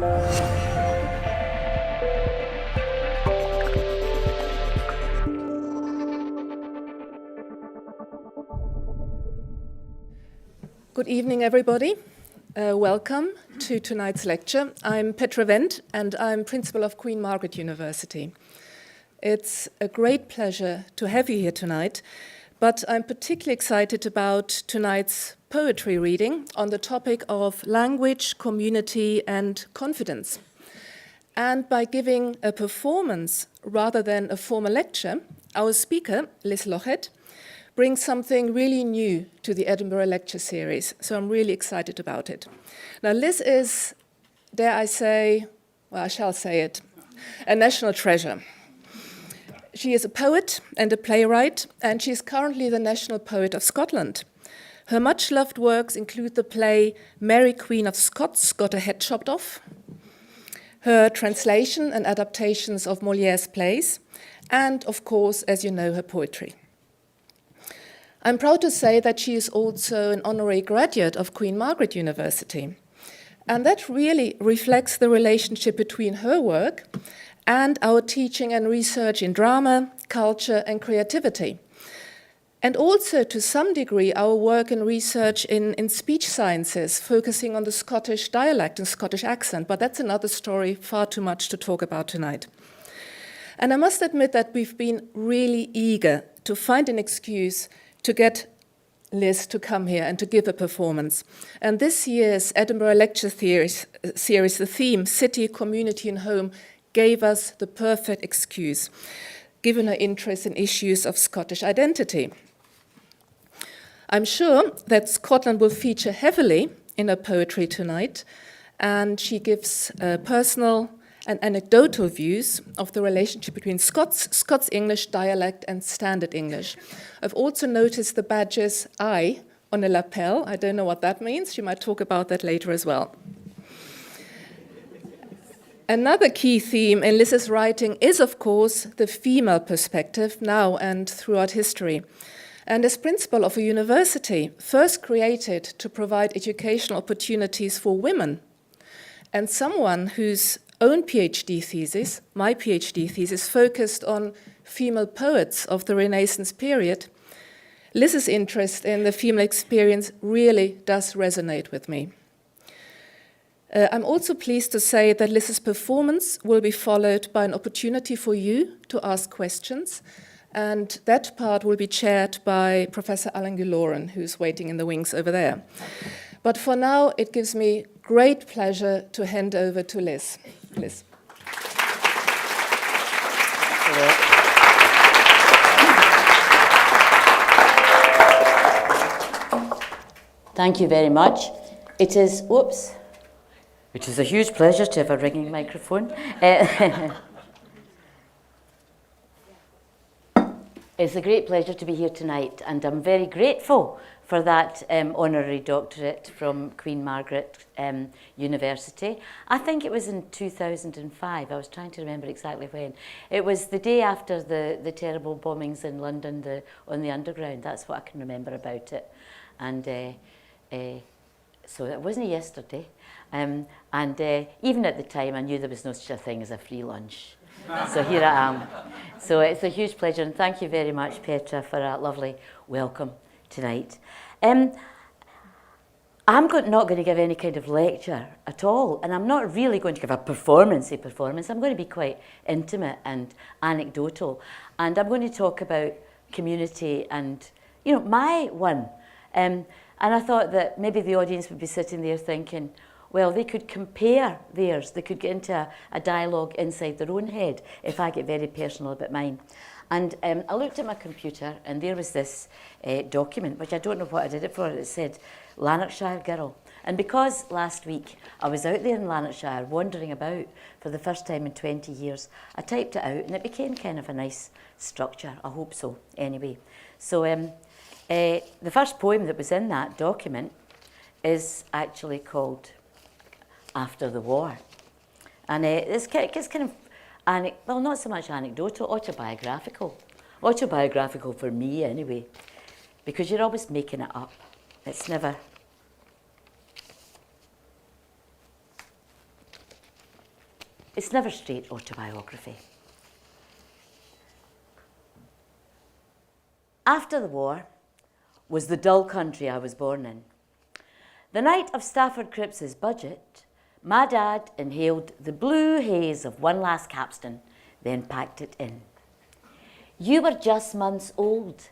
Good evening, everybody. Welcome to tonight's lecture. I'm Petra Wendt, and I'm principal of Queen Margaret University. It's a great pleasure to have you here tonight, but I'm particularly excited about tonight's poetry reading on the topic of language, community, and confidence. And by giving a performance rather than a formal lecture, our speaker, Liz Lochhead, brings something really new to the Edinburgh lecture series, so I'm really excited about it. Now, Liz is, dare I say, well, I shall say it, a national treasure. She is a poet and a playwright, and she is currently the National Poet of Scotland. Her much-loved works include the play Mary Queen of Scots Got Her Head Chopped Off, her translation and adaptations of Molière's plays, and, of course, as you know, her poetry. I'm proud to say that she is also an honorary graduate of Queen Margaret University. And that really reflects the relationship between her work and our teaching and research in drama, culture, and creativity. And also, to some degree, our work and research in speech sciences, focusing on the Scottish dialect and Scottish accent. But that's another story, far too much to talk about tonight. And I must admit that we've been really eager to find an excuse to get Liz to come here and to give a performance. And this year's Edinburgh Lecture Series, the theme, City, Community and Home, gave us the perfect excuse, given her interest in issues of Scottish identity. I'm sure that Scotland will feature heavily in her poetry tonight, and she gives personal and anecdotal views of the relationship between Scots English dialect and Standard English. I've also noticed the badges I on a lapel. I don't know what that means. She might talk about that later as well. Another key theme in Liz's writing is, of course, the female perspective now and throughout history. And as principal of a university, first created to provide educational opportunities for women, and someone whose own PhD thesis, my PhD thesis, focused on female poets of the Renaissance period, Liz's interest in the female experience really does resonate with me. I'm also pleased to say that Liz's performance will be followed by an opportunity for you to ask questions, and that part will be chaired by Professor Alan Guloran, who's waiting in the wings over there. But for now, it gives me great pleasure to hand over to Liz. Liz. Thank you very much. It is a huge pleasure to have a ringing microphone. It's a great pleasure to be here tonight, and I'm very grateful for that honorary doctorate from Queen Margaret University. I think it was in 2005. I was trying to remember exactly when. It was the day after the terrible bombings in London on the Underground. That's what I can remember about it. And so it wasn't yesterday. And even at the time, I knew there was no such a thing as a free lunch. So here I am. So it's a huge pleasure, and thank you very much, Petra, for a lovely welcome tonight. I'm not going to give any kind of lecture at all, and I'm not really going to give a performance. I'm going to be quite intimate and anecdotal, and I'm going to talk about community and, my one. And I thought that maybe the audience would be sitting there thinking, well, they could compare theirs. They could get into a dialogue inside their own head if I get very personal about mine. And I looked at my computer, and there was this document, which I don't know what I did it for. It said, Lanarkshire Girl. And because last week I was out there in Lanarkshire wandering about for the first time in 20 years, I typed it out, and it became kind of a nice structure. I hope so, anyway. So the first poem that was in that document is actually called After the War. And it's kind of, well, not so much anecdotal, autobiographical. Autobiographical for me, anyway, because you're always making it up. It's never... It's never straight autobiography. After the war was the dull country I was born in. The night of Stafford Cripps's budget, my dad inhaled the blue haze of one last capstan, then packed it in. You were just months old.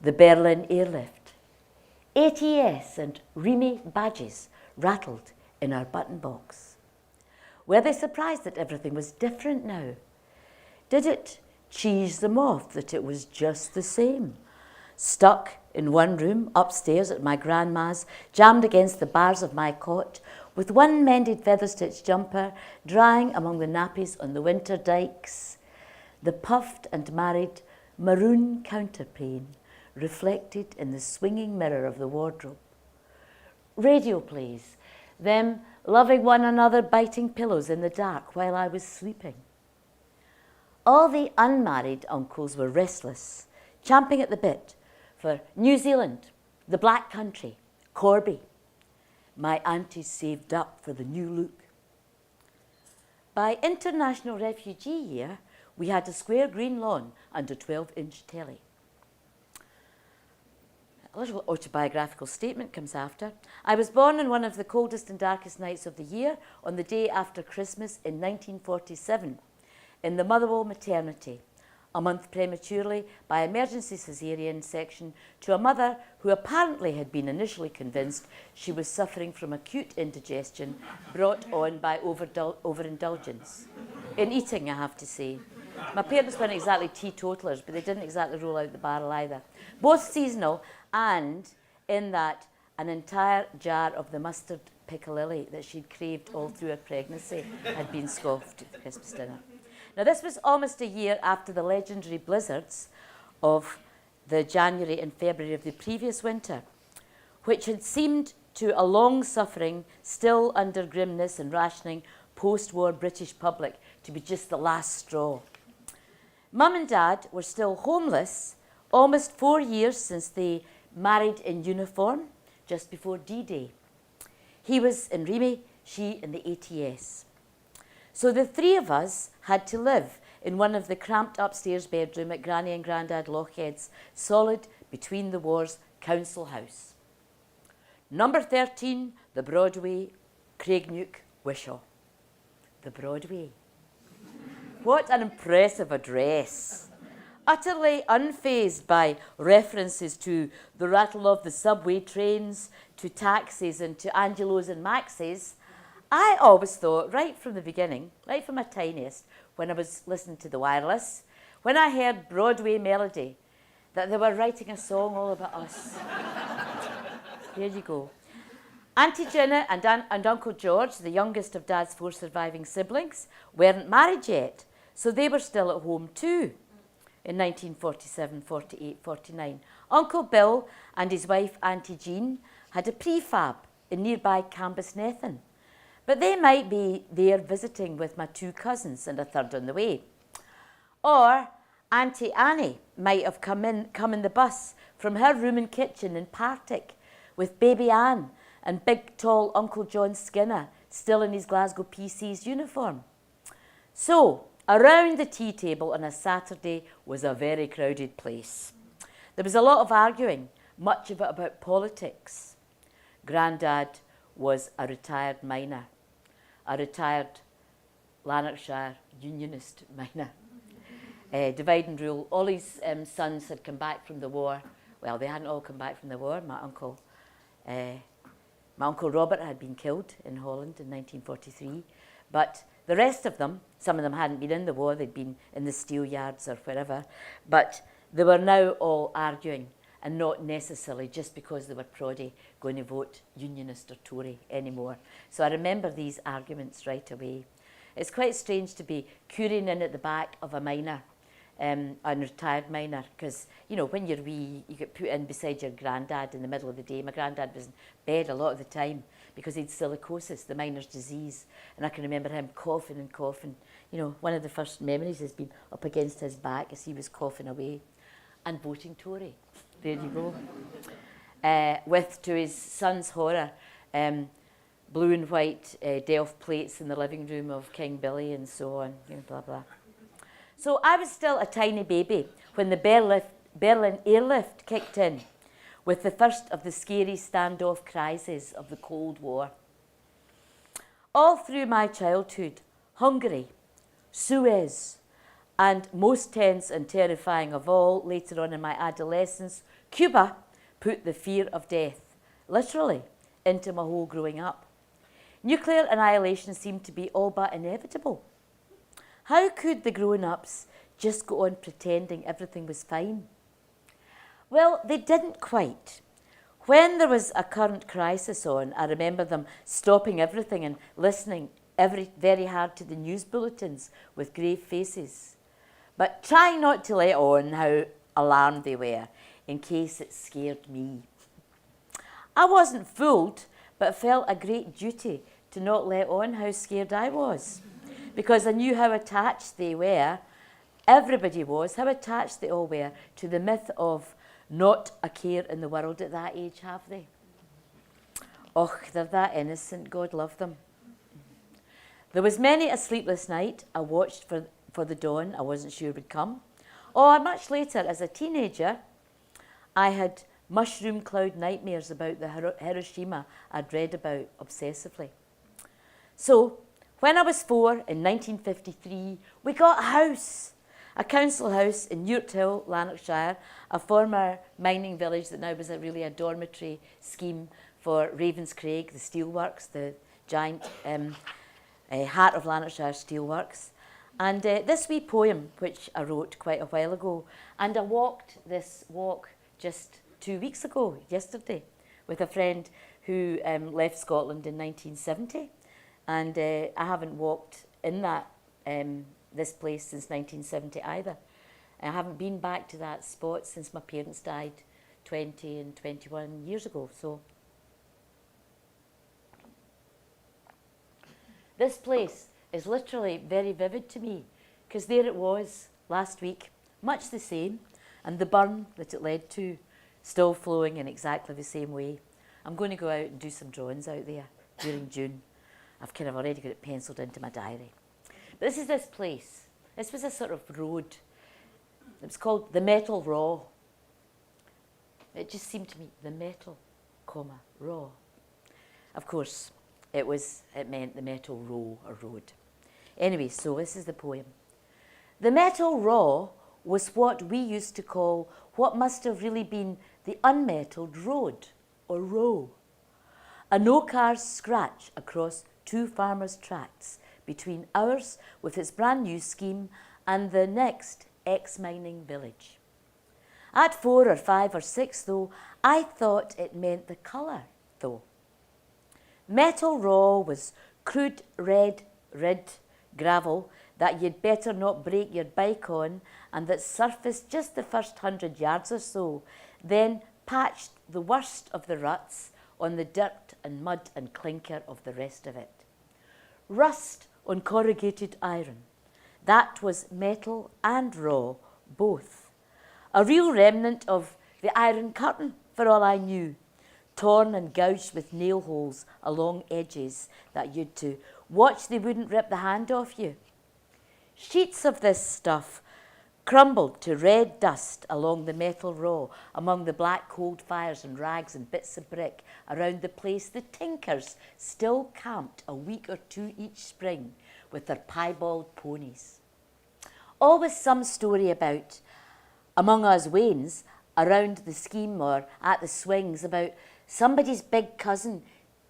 The Birlinn airlift. ATS and Remy badges rattled in our button box. Were they surprised that everything was different now? Did it cheese them off that it was just the same? Stuck in one room upstairs at my grandma's, jammed against the bars of my cot, with one mended feather-stitched jumper drying among the nappies on the winter dykes. The puffed and married maroon counterpane reflected in the swinging mirror of the wardrobe. Radio plays, them loving one another, biting pillows in the dark while I was sleeping. All the unmarried uncles were restless, champing at the bit for New Zealand, the Black Country, Corby. My aunties saved up for the new look. By International Refugee Year, we had a square green lawn and a 12-inch telly. A little autobiographical statement comes after. I was born on one of the coldest and darkest nights of the year, on the day after Christmas in 1947, in the Motherwell maternity, a month prematurely by emergency caesarean section, to a mother who apparently had been initially convinced she was suffering from acute indigestion brought on by overindulgence. In eating, I have to say. My parents weren't exactly teetotalers, but they didn't exactly roll out the barrel either. Both seasonal, and in that an entire jar of the mustard piccalilli that she'd craved all through her pregnancy had been scoffed at the Christmas dinner. Now, this was almost a year after the legendary blizzards of the January and February of the previous winter, which had seemed to a long-suffering, still under grimness and rationing, post-war British public to be just the last straw. Mum and Dad were still homeless, almost 4 years since they married in uniform, just before D-Day. He was in Remy, she in the ATS. So the three of us had to live in one of the cramped upstairs bedroom at Granny and Grandad Lochhead's solid between the wars council house. Number 13, the Broadway, Craigneuk, Wishaw. The Broadway. What an impressive address. Utterly unfazed by references to the rattle of the subway trains, to taxis and to Angelos and Maxis, I always thought, right from the beginning, right from my tiniest, when I was listening to the wireless, when I heard Broadway melody, that they were writing a song all about us. There you go. Auntie Jenna and Uncle George, the youngest of Dad's 4 surviving siblings, weren't married yet, so they were still at home too in 1947, 48, 49. Uncle Bill and his wife Auntie Jean had a prefab in nearby Cambusnethan, but they might be there visiting with my 2 cousins and a third on the way. Or Auntie Annie might have come in the bus from her room and kitchen in Partick with baby Anne and big tall Uncle John Skinner still in his Glasgow PC's uniform. So, around the tea table on a Saturday was a very crowded place. There was a lot of arguing, much of it about politics. Grandad was a retired miner, a retired Lanarkshire unionist miner. Divide and rule. All his sons had come back from the war. Well, they hadn't all come back from the war. My uncle Robert had been killed in Holland in 1943, but the rest of them, some of them hadn't been in the war, they'd been in the steel yards or wherever, but they were now all arguing, and not necessarily just because they were proddy going to vote Unionist or Tory anymore. So I remember these arguments right away. It's quite strange to be curing in at the back of a miner, a retired miner, because, you know, when you're wee, you get put in beside your granddad in the middle of the day. My granddad was in bed a lot of the time because he'd silicosis, the miner's disease, and I can remember him coughing and coughing. You know, one of the first memories has been up against his back as he was coughing away, and voting Tory. There you go. With, to his son's horror, blue and white Delft plates in the living room of King Billy and so on, you know, blah, blah. So I was still a tiny baby when the Berlin airlift kicked in with the first of the scary standoff crises of the Cold War. All through my childhood, Hungary, Suez, and most tense and terrifying of all, later on in my adolescence, Cuba put the fear of death, literally, into my whole growing up. Nuclear annihilation seemed to be all but inevitable. How could the grown-ups just go on pretending everything was fine? Well, they didn't quite. When there was a current crisis on, I remember them stopping everything and listening very hard to the news bulletins with grave faces, but trying not to let on how alarmed they were in case it scared me. I wasn't fooled, but felt a great duty to not let on how scared I was, because I knew how attached they were, everybody was, how attached they all were to the myth of not a care in the world at that age, have they? Och, they're that innocent, God love them. There was many a sleepless night I watched for the dawn I wasn't sure would come. Or much later, as a teenager, I had mushroom cloud nightmares about the Hiroshima I'd read about obsessively. So, when I was 4 in 1953, we got a house, a council house in Ewart Hill, Lanarkshire, a former mining village that now was really a dormitory scheme for Ravenscraig, the steelworks, the giant heart of Lanarkshire steelworks. And this wee poem, which I wrote quite a while ago, and I walked this walk just 2 weeks ago, yesterday, with a friend who left Scotland in 1970. And I haven't walked in this place since 1970 either. I haven't been back to that spot since my parents died 20 and 21 years ago. So this place is literally very vivid to me, because there it was last week, much the same, and the burn that it led to still flowing in exactly the same way. I'm going to go out and do some drawings out there during June. I've kind of already got it penciled into my diary. But this is this place. This was a sort of road. It was called the Metal Raw. It just seemed to me, the metal, raw. Of course, it meant the metal row or road. Anyway, so this is the poem. The metal raw was what we used to call what must have really been the unmetalled road or row. A no-cars scratch across 2 farmers' tracts between ours with its brand new scheme and the next ex-mining village. At 4 or 5 or 6 though, I thought it meant the colour though. Metal raw was crude red gravel that you'd better not break your bike on, and that surfaced just the first 100 yards or so, then patched the worst of the ruts on the dirt and mud and clinker of the rest of it. Rust on corrugated iron. That was metal and raw, both. A real remnant of the Iron Curtain, for all I knew, torn and gouged with nail holes along edges that you'd to watch they wouldn't rip the hand off you. Sheets of this stuff crumbled to red dust along the metal raw, among the black cold fires and rags and bits of brick around the place the tinkers still camped a week or 2 each spring with their piebald ponies. Always some story about, among us wains, around the scheme or at the swings, about somebody's big cousin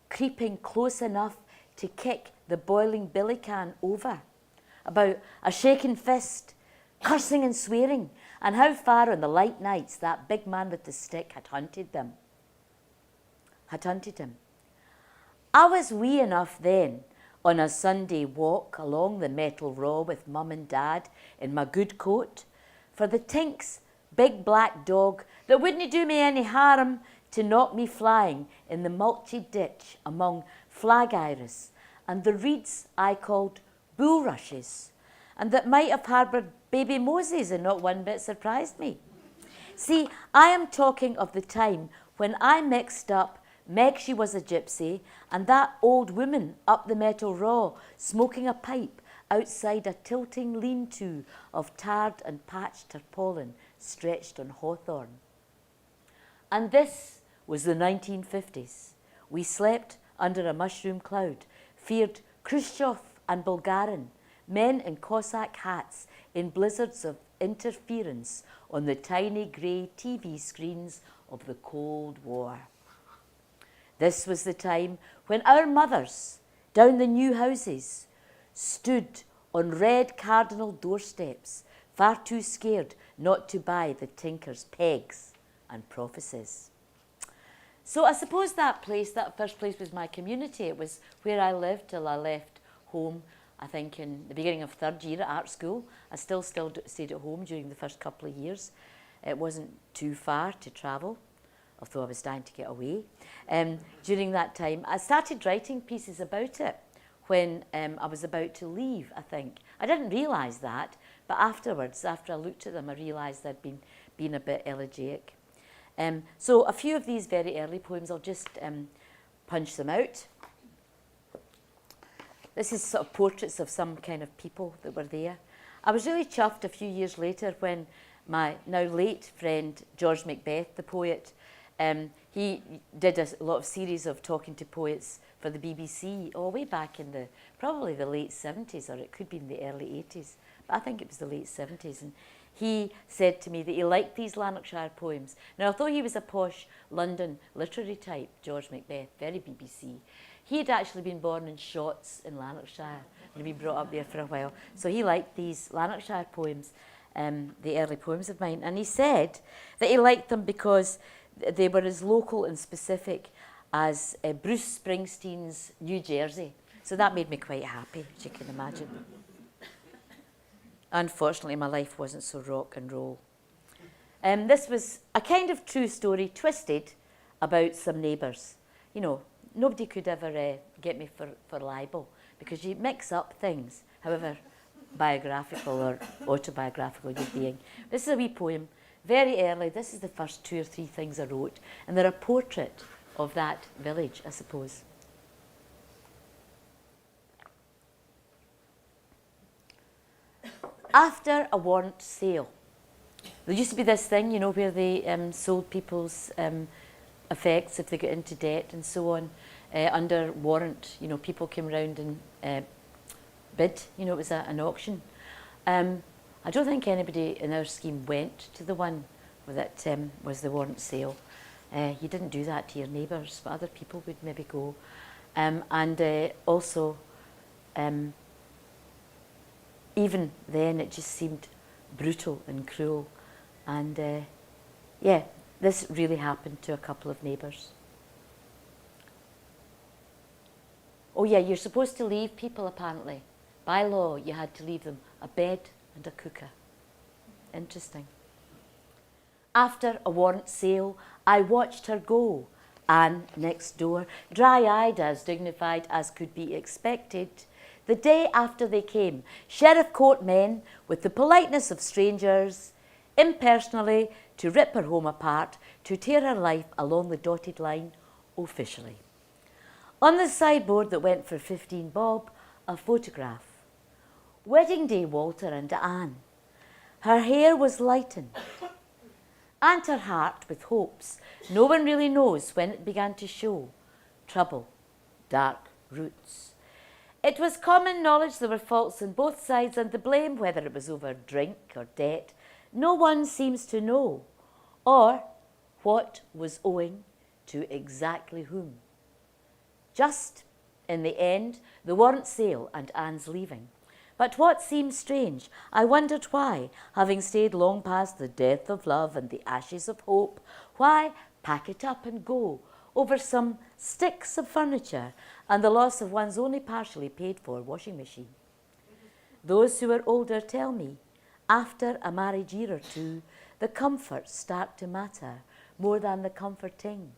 creeping close enough to kick the boiling billy can over, about a shaken fist, cursing and swearing, and how far on the light nights that big man with the stick had hunted him. I was wee enough then, on a Sunday walk along the metal raw with Mum and Dad in my good coat, for the Tink's big black dog that wouldn't do me any harm to knock me flying in the mulchy ditch among flag iris and the reeds I called bulrushes, and that might have harboured baby Moses and not one bit surprised me. See, I am talking of the time when I mixed up Meg, she was a gypsy, and that old woman up the metal raw, smoking a pipe outside a tilting lean-to of tarred and patched tarpaulin stretched on hawthorn. And this was the 1950s. We slept under a mushroom cloud, feared Khrushchev and Bulgarin, men in Cossack hats in blizzards of interference on the tiny grey TV screens of the Cold War. This was the time when our mothers, down the new houses, stood on red cardinal doorsteps, far too scared not to buy the tinker's pegs and prophecies. So I suppose that first place was my community. It was where I lived till I left home, I think in the beginning of third year at art school. I still stayed at home during the first couple of years. It wasn't too far to travel, although I was dying to get away. During that time, I started writing pieces about it when I was about to leave, I think. I didn't realise that, but afterwards, after I looked at them, I realised I'd been a bit elegiac. So a few of these very early poems, I'll just punch them out. This is sort of portraits of some kind of people that were there. I was really chuffed a few years later when my now late friend George Macbeth, the poet, he did a lot of series of talking to poets for the BBC, way back in probably the late 70s, or it could be in the early 80s, but I think it was the late 70s. And he said to me that he liked these Lanarkshire poems. Now, although he was a posh London literary type, George Macbeth, very BBC, he had actually been born in Shotts in Lanarkshire and been brought up there for a while. So he liked these Lanarkshire poems, the early poems of mine. And he said that he liked them because they were as local and specific as Bruce Springsteen's New Jersey. So that made me quite happy, as you can imagine. Unfortunately, my life wasn't so rock and roll. This was a kind of true story twisted about some neighbours. You know, nobody could ever get me for libel because you mix up things, however biographical or autobiographical you're being. This is a wee poem, very early. This is the first 2 or 3 things I wrote, and they're a portrait of that village, I suppose. After a warrant sale. There used to be this thing, you know, where they sold people's effects if they got into debt and so on under warrant. You know, people came around and bid. You know, it was an auction. I don't think anybody in our scheme went to the one that was the warrant sale. You didn't do that to your neighbours, but other people would maybe go. And also, even then, it just seemed brutal and cruel. And yeah, this really happened to a couple of neighbours. Oh yeah, you're supposed to leave people, apparently. By law, you had to leave them a bed and a cooker. Interesting. After a warrant sale, I watched her go. Anne next door, dry-eyed, as dignified as could be expected. The day after they came, sheriff court men, with the politeness of strangers, impersonally, to rip her home apart, to tear her life along the dotted line, officially. On the sideboard that went for 15 bob, a photograph. Wedding day, Walter and Anne. Her hair was lightened, and her heart with hopes. No one really knows when it began to show. Trouble, dark roots. It was common knowledge there were faults on both sides, and the blame, whether it was over drink or debt, no one seems to know, or what was owing to exactly whom. Just, in the end, the warrant sale and Anne's leaving. But what seemed strange, I wondered why, having stayed long past the death of love and the ashes of hope, why pack it up and go over some sticks of furniture and the loss of one's only partially paid for washing machine. Those who are older tell me, after a marriage year or two, the comforts start to matter more than the comforting.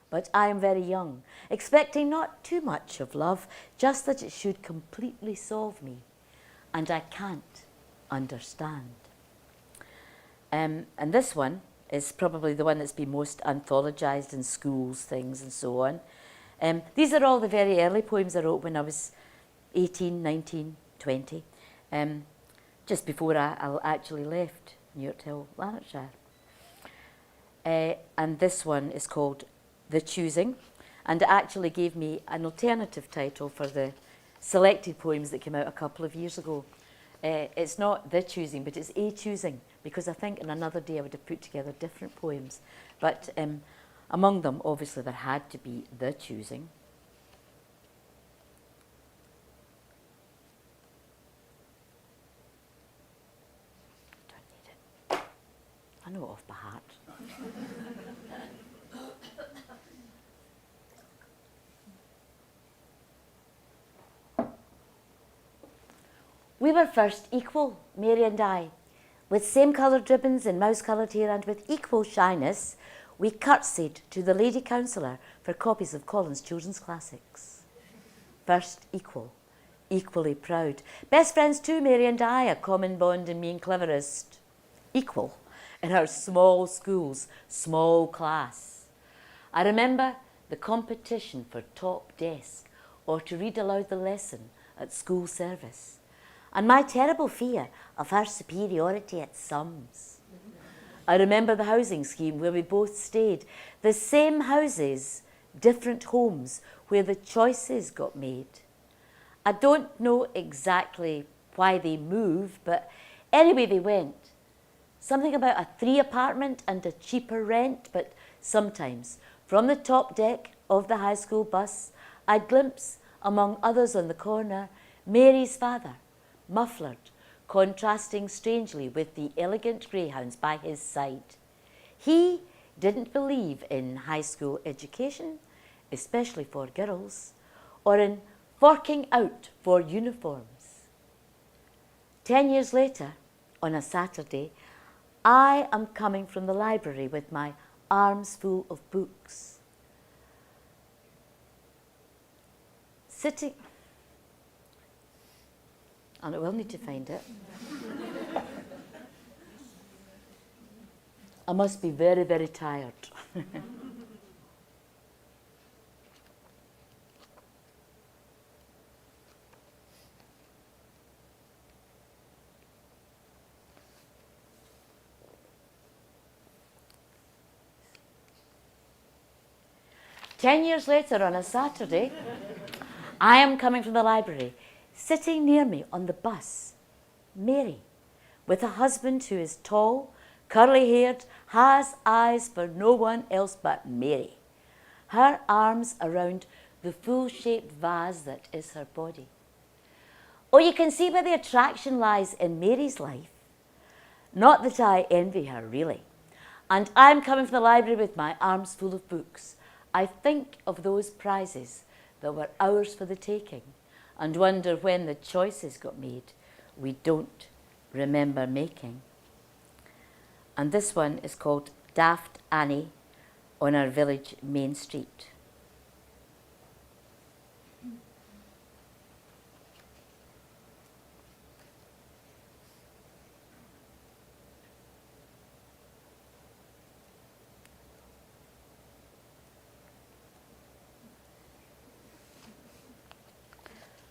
But I am very young, expecting not too much of love, just that it should completely solve me, and I can't understand. And this one is probably the one that's been most anthologized in schools, things and so on. These are all the very early poems I wrote when I was 18, 19, 20, just before I actually left New York Hill, Lanarkshire. And this one is called The Choosing, and it actually gave me an alternative title for the selected poems that came out a couple of years ago. It's not The Choosing, but it's A Choosing, because I think in another day I would have put together different poems. But among them, obviously, there had to be The Choosing. Don't need it. I know it off by heart. We were first equal, Mary and I. With same-coloured ribbons and mouse-coloured hair, and with equal shyness, we curtsied to the Lady Counsellor for copies of Collins' children's classics. First equal, equally proud. Best friends too, Mary and I, a common bond in me and cleverest. Equal in our small schools, small class. I remember the competition for top desk or to read aloud the lesson at school service, and my terrible fear of her superiority at sums. I remember the housing scheme where we both stayed, the same houses, different homes, where the choices got made. I don't know exactly why they moved, but anyway they went. Something about a 3 apartment and a cheaper rent, but sometimes from the top deck of the high school bus, I'd glimpse, among others on the corner, Mary's father, mufflered, contrasting strangely with the elegant greyhounds by his side. He didn't believe in high school education, especially for girls, or in forking out for uniforms. 10 years later, on a Saturday, I am coming from the library with my arms full of books. Sitting... and I will need to find it. I must be very, very tired. 10 years later, on a Saturday, I am coming from the library. Sitting near me on the bus, Mary, with a husband who is tall, curly-haired, has eyes for no one else but Mary. Her arms around the full-shaped vase that is her body. Oh, you can see where the attraction lies in Mary's life. Not that I envy her, really. And I'm coming from the library with my arms full of books. I think of those prizes that were ours for the taking, and wonder when the choices got made we don't remember making. And this one is called Daft Annie on our village main street.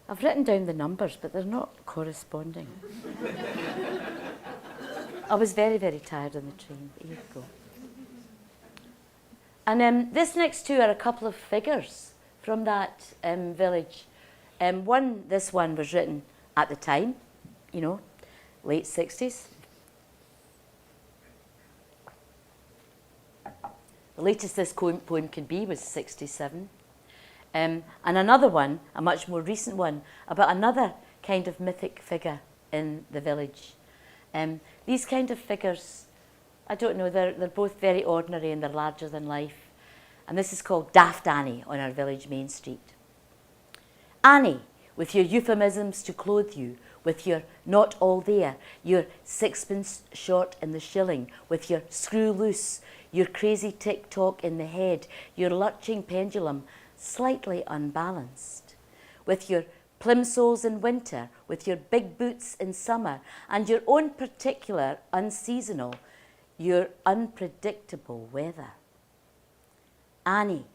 I've written down the numbers, but they're not corresponding. I was very, very tired on the train. Here you go. And this next two are a couple of figures from that village. This one was written at the time, you know, late 60s. The latest this poem could be was 67. And another one, a much more recent one, about another kind of mythic figure in the village. These kind of figures, I don't know, they're both very ordinary and they're larger than life. And this is called Daft Annie on our village main street. Annie, with your euphemisms to clothe you, with your not all there, your sixpence short in the shilling, with your screw loose, your crazy tick-tock in the head, your lurching pendulum, slightly unbalanced, with your plimsolls in winter, with your big boots in summer, and your own particular unseasonal, your unpredictable weather. Annie,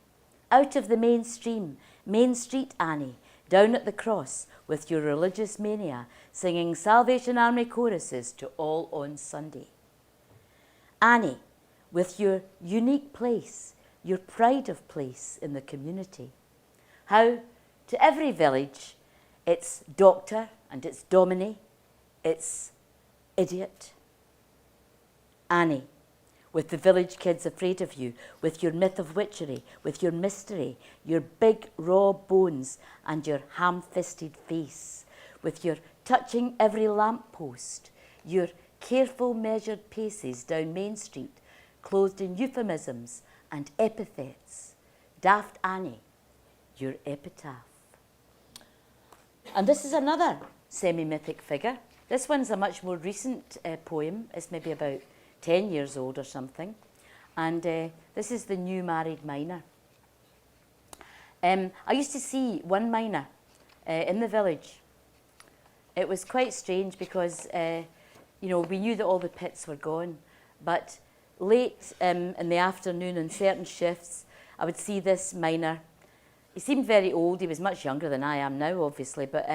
out of the mainstream, Main Street Annie, down at the cross with your religious mania, singing Salvation Army choruses to all on Sunday. Annie, with your unique place, your pride of place in the community. How to every village, it's doctor and it's dominie, it's idiot. Annie, with the village kids afraid of you, with your myth of witchery, with your mystery, your big raw bones and your ham-fisted face, with your touching every lamppost, your careful measured paces down Main Street, clothed in euphemisms and epithets. Daft Annie, your epitaph. And this is another semi-mythic figure. This one's a much more recent poem. It's maybe about 10 years old or something. And this is the new married miner. I used to see one miner in the village. It was quite strange because, you know, we knew that all the pits were gone, but late in the afternoon on certain shifts, I would see this miner. He seemed very old. He was much younger than I am now, obviously, but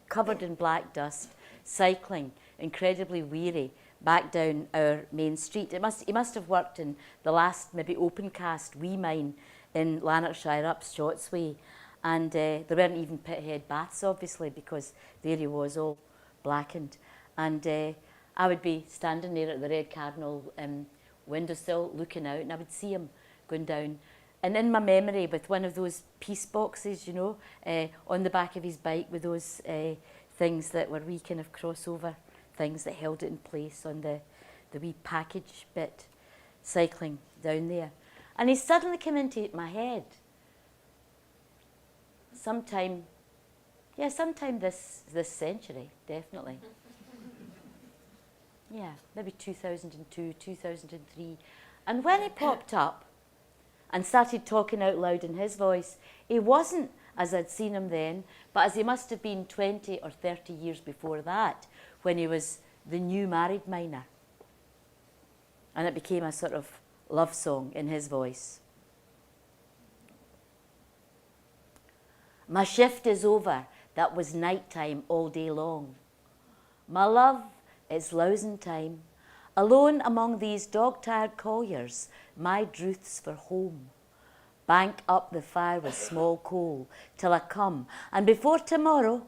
covered in black dust, cycling, incredibly weary, back down our main street. He must have worked in the last maybe open cast wee mine in Lanarkshire up Shotts Way. And there weren't even pithead baths, obviously, because there he was all blackened. And I would be standing there at the Red Cardinal windowsill looking out, and I would see him going down. And in my memory, with one of those peace boxes, you know, on the back of his bike with those things that were wee kind of crossover things that held it in place on the wee package bit, cycling down there. And he suddenly came into my head. Sometime this century, definitely. Yeah, maybe 2002, 2003. And when he popped up and started talking out loud in his voice, he wasn't as I'd seen him then, but as he must have been 20 or 30 years before that, when he was the new married miner. And it became a sort of love song in his voice. My shift is over, that was night time all day long. My love, it's lousing time. Alone among these dog-tired colliers, my druth's for home. Bank up the fire with small coal till I come, and before tomorrow,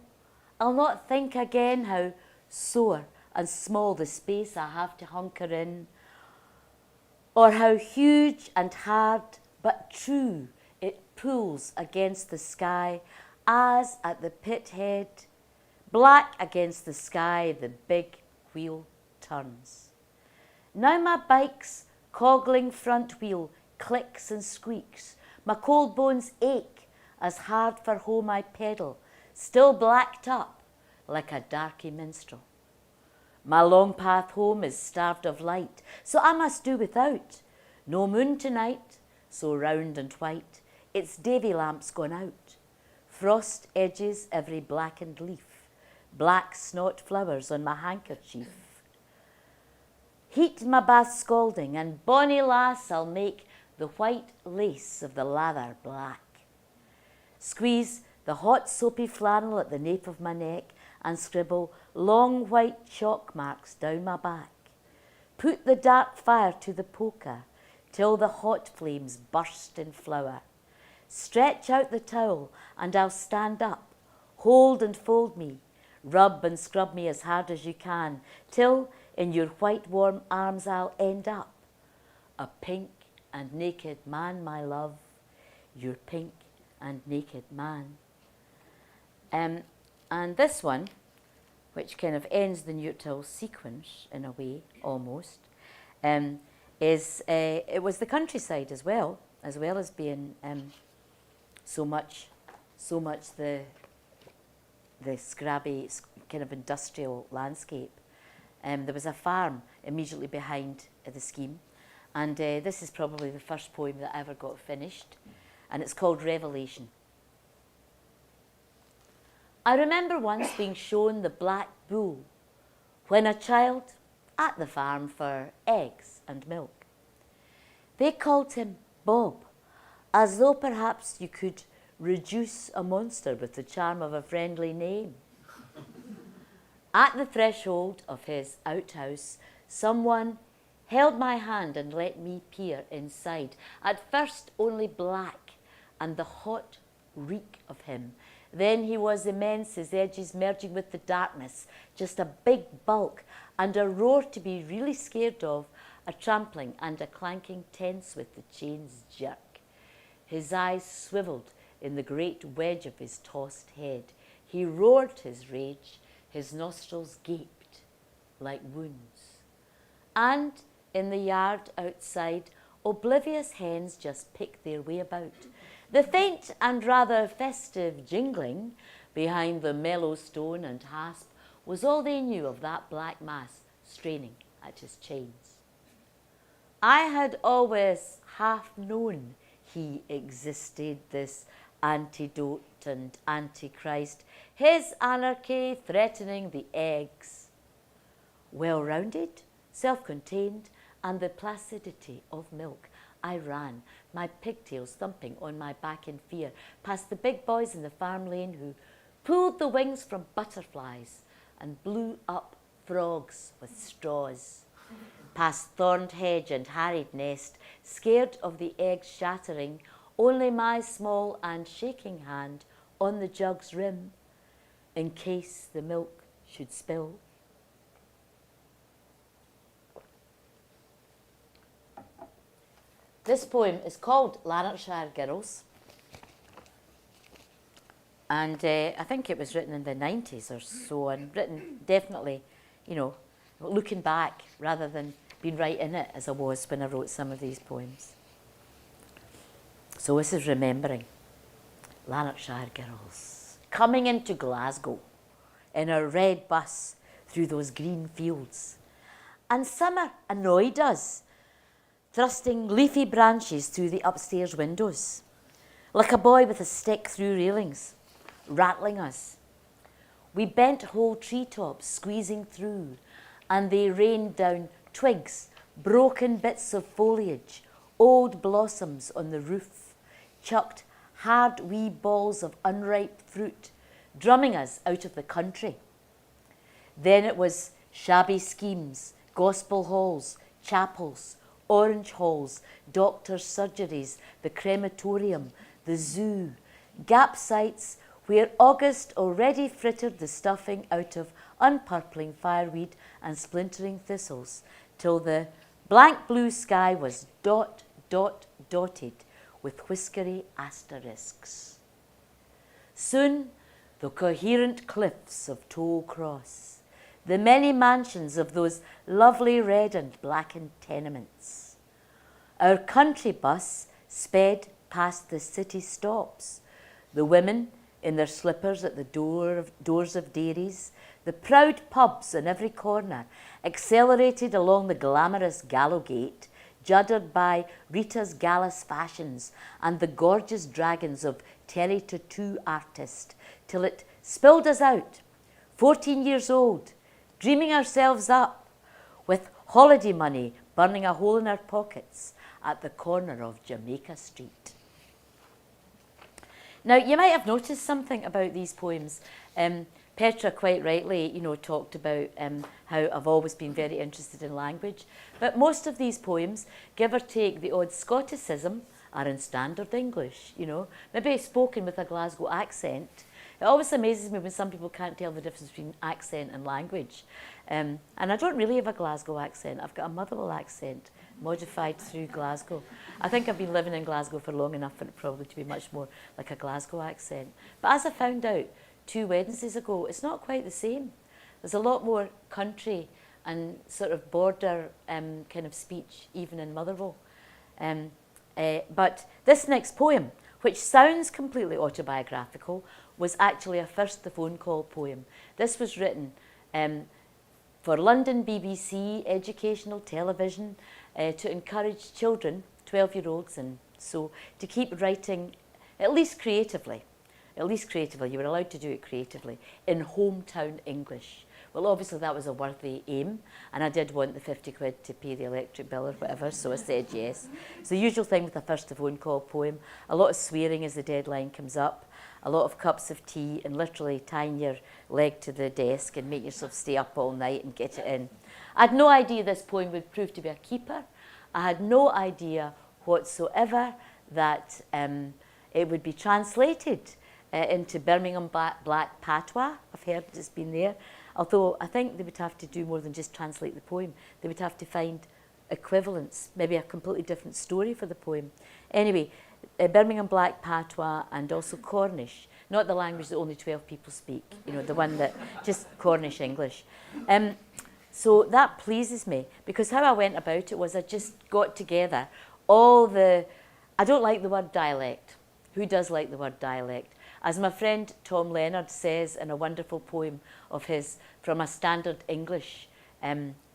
I'll not think again how sore and small the space I have to hunker in, or how huge and hard but true it pulls against the sky as at the pit head, black against the sky the big wheel turns. Now my bike's coggling front wheel clicks and squeaks, my cold bones ache as hard for home I pedal, still blacked up like a darky minstrel. My long path home is starved of light, so I must do without. No moon tonight, so round and white, its davy lamp's gone out. Frost edges every blackened leaf, black snot flowers on my handkerchief. Heat my bath scalding, and bonny lass, I'll make the white lace of the lather black. Squeeze the hot soapy flannel at the nape of my neck and scribble long white chalk marks down my back. Put the dark fire to the poker till the hot flames burst in flower. Stretch out the towel and I'll stand up. Hold and fold me. Rub and scrub me as hard as you can till in your white warm arms I'll end up. A pink and naked man, my love. Your pink and naked man. And this one, which kind of ends the neutral sequence in a way, almost, it was the countryside as well as being so much the scrabby kind of industrial landscape. There was a farm immediately behind the scheme, and this is probably the first poem that I ever got finished, and it's called Revelation. I remember once being shown the black bull when a child, at the farm for eggs and milk. They called him Bob, as though perhaps you could reduce a monster with the charm of a friendly name. At the threshold of his outhouse, someone held my hand and let me peer inside, at first only black and the hot reek of him. Then he was immense, his edges merging with the darkness, just a big bulk and a roar to be really scared of, a trampling and a clanking tense with the chain's jerk. His eyes swiveled in the great wedge of his tossed head. He roared his rage, his nostrils gaped like wounds. And in the yard outside, oblivious hens just picked their way about. The faint and rather festive jingling behind the mellow stone and hasp was all they knew of that black mass straining at his chains. I had always half known he existed, this antidote and antichrist, his anarchy threatening the eggs. Well-rounded, self-contained, and the placidity of milk, I ran, my pigtails thumping on my back in fear, past the big boys in the farm lane who pulled the wings from butterflies and blew up frogs with straws, past thorned hedge and harried nest, scared of the eggs shattering, only my small and shaking hand on the jug's rim, in case the milk should spill. This poem is called Lanarkshire Girls, and I think it was written in the 90s or so, and written definitely, you know, looking back rather than being right in it as I was when I wrote some of these poems. So this is remembering Lanarkshire girls coming into Glasgow in a red bus through those green fields. And summer annoyed us, thrusting leafy branches through the upstairs windows, like a boy with a stick through railings, rattling us. We bent whole treetops squeezing through, and they rained down twigs, broken bits of foliage, old blossoms on the roof, chucked hard wee balls of unripe fruit, drumming us out of the country. Then it was shabby schemes, gospel halls, chapels, orange halls, doctors' surgeries, the crematorium, the zoo, gap sites where August already frittered the stuffing out of unpurpling fireweed and splintering thistles, till the blank blue sky was dotted with whiskery asterisks. Soon the coherent cliffs of Toll Cross, the many mansions of those lovely red and blackened tenements. Our country bus sped past the city stops, the women in their slippers at the doors of dairies, the proud pubs on every corner, accelerated along the glamorous Gallowgate, juddered by Rita's Gallus fashions and the gorgeous dragons of Terry Tattoo artist, till it spilled us out, 14 years old, dreaming ourselves up, with holiday money burning a hole in our pockets at the corner of Jamaica Street. Now, you might have noticed something about these poems. Petra quite rightly, talked about how I've always been very interested in language. But most of these poems, give or take the odd Scotticism, are in standard English, maybe spoken with a Glasgow accent. It always amazes me when some people can't tell the difference between accent and language. And I don't really have a Glasgow accent. I've got a Motherwell accent, modified through Glasgow. I think I've been living in Glasgow for long enough for it probably to be much more like a Glasgow accent. But as I found out 2 Wednesdays ago, it's not quite the same. There's a lot more country and sort of border kind of speech, even in Motherwell. But this next poem, which sounds completely autobiographical, was actually a First the Phone Call poem. This was written for London BBC educational television to encourage children, 12-year-olds and so, to keep writing at least creatively. You were allowed to do it creatively in hometown English. Well, obviously that was a worthy aim, and I did want the 50 quid to pay the electric bill or whatever, so I said yes. It's the usual thing with a first phone call poem. A lot of swearing as the deadline comes up, a lot of cups of tea, and literally tying your leg to the desk and make yourself stay up all night and get it in. I had no idea this poem would prove to be a keeper. I had no idea whatsoever that it would be translated into Birmingham Black Patois. I've heard it's been there. Although I think they would have to do more than just translate the poem. They would have to find equivalents, maybe a completely different story for the poem. Anyway, Birmingham Black Patois and also Cornish, not the language that only 12 people speak, you know, the one that, just Cornish English. So that pleases me, because how I went about it was I just got together all the, I don't like the word dialect. Who does like the word dialect? As my friend Tom Leonard says in a wonderful poem of his from a standard English,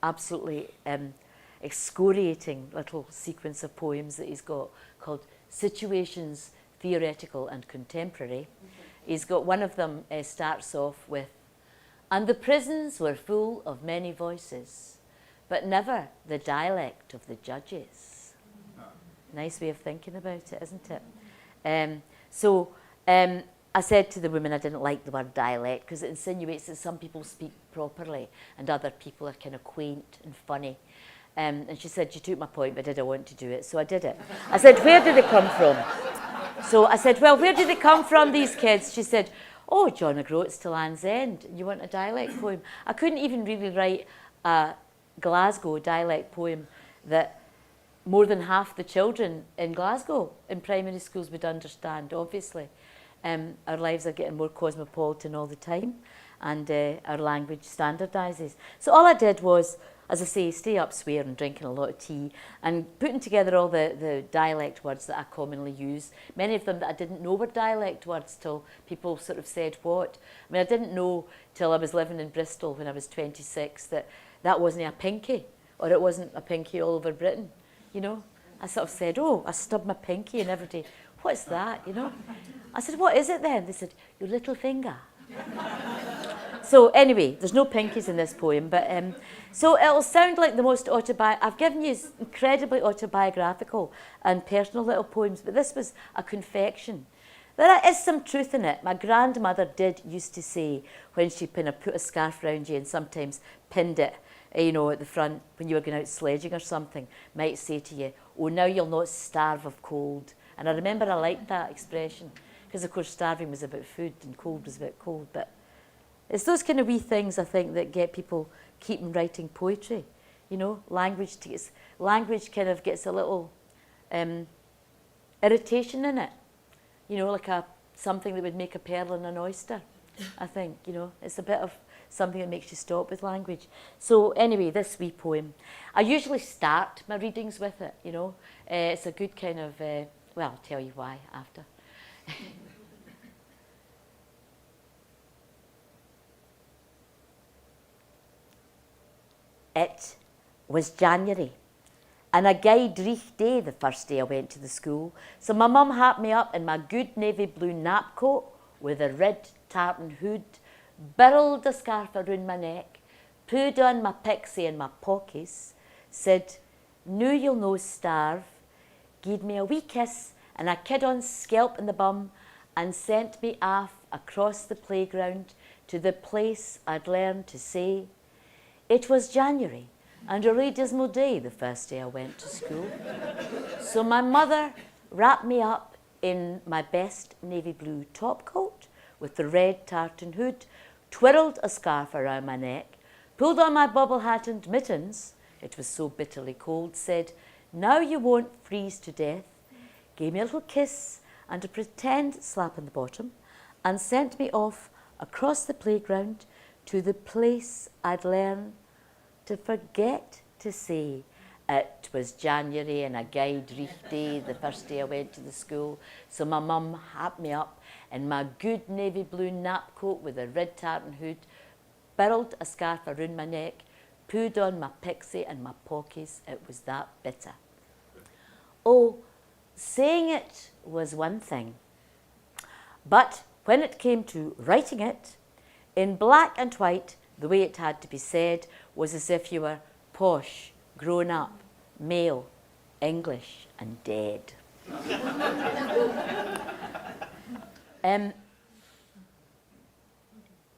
absolutely excoriating little sequence of poems that he's got called Situations, Theoretical and Contemporary. He's got one of them starts off with, and the prisons were full of many voices, but never the dialect of the judges. Nice way of thinking about it, isn't it? I said to the woman I didn't like the word dialect because it insinuates that some people speak properly and other people are kind of quaint and funny. And she said, you took my point, but did I want to do it? So I did it. I said, where do they come from? So I said, well, where do they come from, these kids? She said, oh, John O'Groats to Land's End. You want a dialect poem? I couldn't even really write a Glasgow dialect poem that more than half the children in Glasgow in primary schools would understand, obviously. Our lives are getting more cosmopolitan all the time, and our language standardises. So all I did was, as I say, stay up swearing, drinking a lot of tea, and putting together all the dialect words that I commonly use. Many of them that I didn't know were dialect words till people sort of said what. I mean, I didn't know till I was living in Bristol when I was 26 that that wasn't a pinky, or it wasn't a pinky all over Britain, you know. I sort of said, oh, I stubbed my pinky, and everybody, what's that, you know? I said, what is it then? They said, your little finger. So anyway, there's no pinkies in this poem, but so it'll sound like the most I've given you incredibly autobiographical and personal little poems, but this was a confection. There is some truth in it. My grandmother used to say when she put a scarf around you and sometimes pinned it, you know, at the front when you were going out sledging or something, might say to you, oh, now you'll not starve of cold. And I remember I liked that expression because, of course, starving was about food and cold was about cold. But it's those kind of wee things, I think, that get people keeping writing poetry. You know, language kind of gets a little irritation in it. You know, like something that would make a pearl in an oyster, I think. You know, it's a bit of something that makes you stop with language. So anyway, this wee poem. I usually start my readings with it, you know. It's a good kind of, well, I'll tell you why after. It was January, and a gay dreich day the first day I went to the school. So my mum happed me up in my good navy blue napcoat with a red tartan hood, birled a scarf around my neck, put on my pixie and my pockies, said, "Noo you'll no starve," gave me a wee kiss and a kid on scalp in the bum, and sent me off across the playground to the place I'd learned to say. It was January, and a really dismal day the first day I went to school. So my mother wrapped me up in my best navy blue topcoat with the red tartan hood, twirled a scarf around my neck, pulled on my bobble hat and mittens, it was so bitterly cold, said, "Now you won't freeze to death," gave me a little kiss and a pretend slap on the bottom, and sent me off across the playground to the place I'd learned to forget to say. It was January and a gay dreich day the first day I went to the school, so my mum happed me up in my good navy blue napcoat with a red tartan hood, birled a scarf around my neck, put on my pixie and my pockies. It was that bitter. Oh, saying it was one thing, but when it came to writing it, in black and white, The way it had to be said was as if you were posh, grown up, male, English, and dead.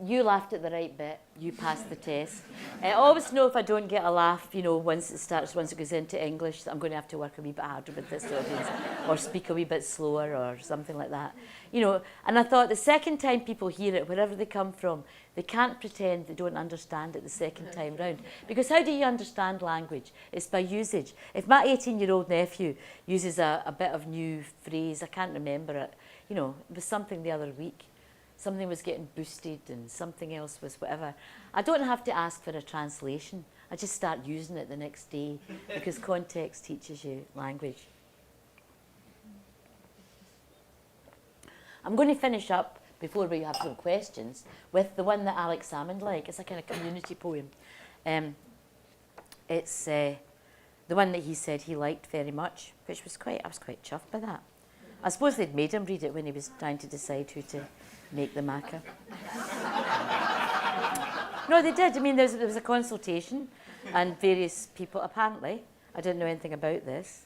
You laughed at the right bit. You passed the test. I always know if I don't get a laugh, you know, once it goes into English, that I'm going to have to work a wee bit harder with this audience, or speak a wee bit slower, or something like that. You know, and I thought the second time people hear it, wherever they come from, they can't pretend they don't understand it the second time round. Because how do you understand language? It's by usage. If my 18-year-old nephew uses a bit of new phrase, I can't remember it, you know, it was something the other week. Something was getting boosted and something else was whatever. I don't have to ask for a translation. I just start using it the next day because context teaches you language. I'm going to finish up, before we have some questions, with the one that Alex Salmond liked. It's a kind of community poem. It's the one that he said he liked very much, which was I was quite chuffed by that. I suppose they'd made him read it when he was trying to decide who to make the maca. No, they did. I mean, there was a consultation and various people, apparently, I didn't know anything about this.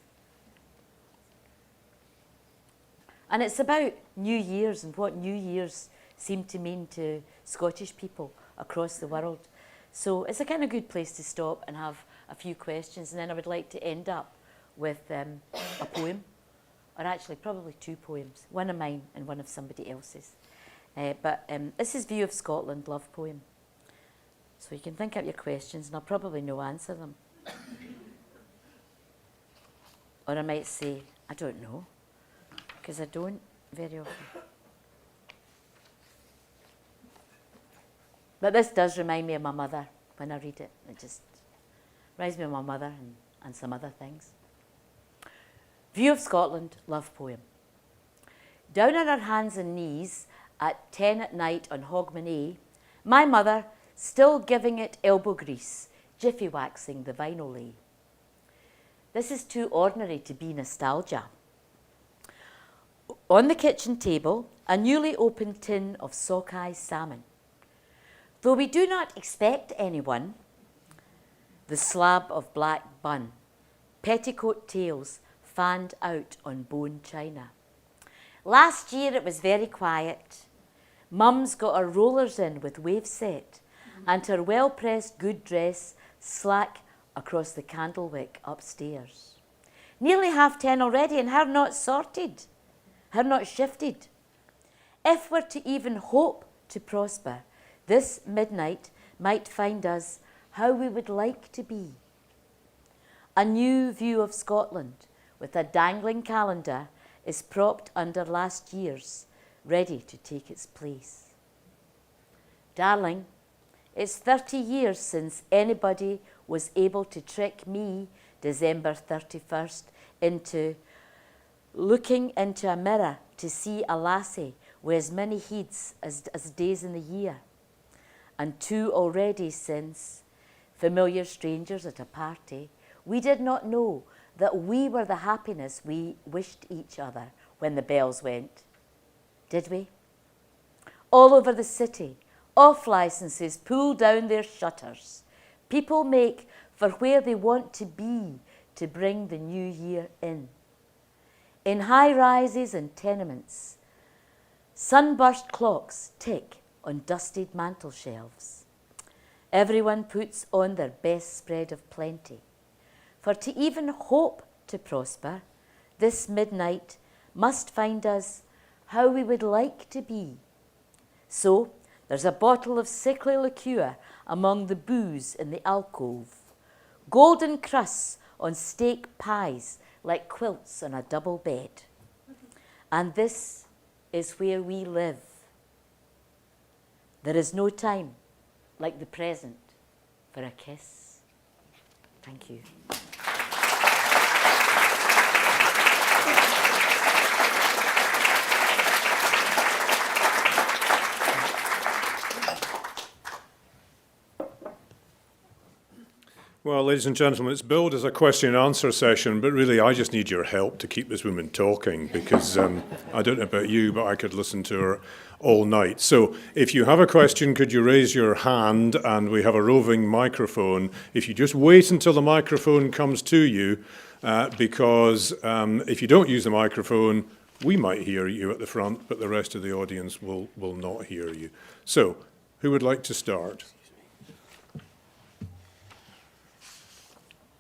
And it's about New Year's and what New Year's seem to mean to Scottish people across the world. So it's a kind of good place to stop and have a few questions. And then I would like to end up with a poem, or actually probably two poems, one of mine and one of somebody else's. But this is View of Scotland, love poem. So you can think up your questions and I'll probably no answer them. Or I might say, I don't know, because I don't very often. But this does remind me of my mother when I read it. It just reminds me of my mother and some other things. View of Scotland, love poem. Down on her hands and knees at 10 at night on Hogmanay, my mother still giving it elbow grease, jiffy waxing the vinyl lay. This is too ordinary to be nostalgia. On the kitchen table, a newly opened tin of sockeye salmon. Though we do not expect anyone, the slab of black bun, petticoat tails fanned out on bone china. Last year it was very quiet. Mum's got her rollers in with wave set and her well-pressed good dress slack across the candlewick upstairs. Nearly 10:30 already and her not sorted, her not shifted. If we're to even hope to prosper, this midnight might find us how we would like to be. A new view of Scotland with a dangling calendar is propped under last year's, ready to take its place. Darling, it's 30 years since anybody was able to trick me, December 31st, into looking into a mirror to see a lassie with as many heeds as days in the year. And 2 already since, familiar strangers at a party, we did not know that we were the happiness we wished each other when the bells went. Did we? All over the city, off licenses pull down their shutters. People make for where they want to be to bring the new year in. In high rises and tenements, sunburst clocks tick on dusted mantel shelves. Everyone puts on their best spread of plenty. For to even hope to prosper, this midnight must find us how we would like to be. So there's a bottle of sickly liqueur among the booze in the alcove, golden crusts on steak pies like quilts on a double bed. And this is where we live. There is no time like the present for a kiss. Thank you. Well, ladies and gentlemen, it's billed as a question and answer session, but really I just need your help to keep this woman talking because I don't know about you, but I could listen to her all night. So if you have a question, could you raise your hand? And we have a roving microphone. If you just wait until the microphone comes to you, because if you don't use the microphone, we might hear you at the front, but the rest of the audience will not hear you. So who would like to start?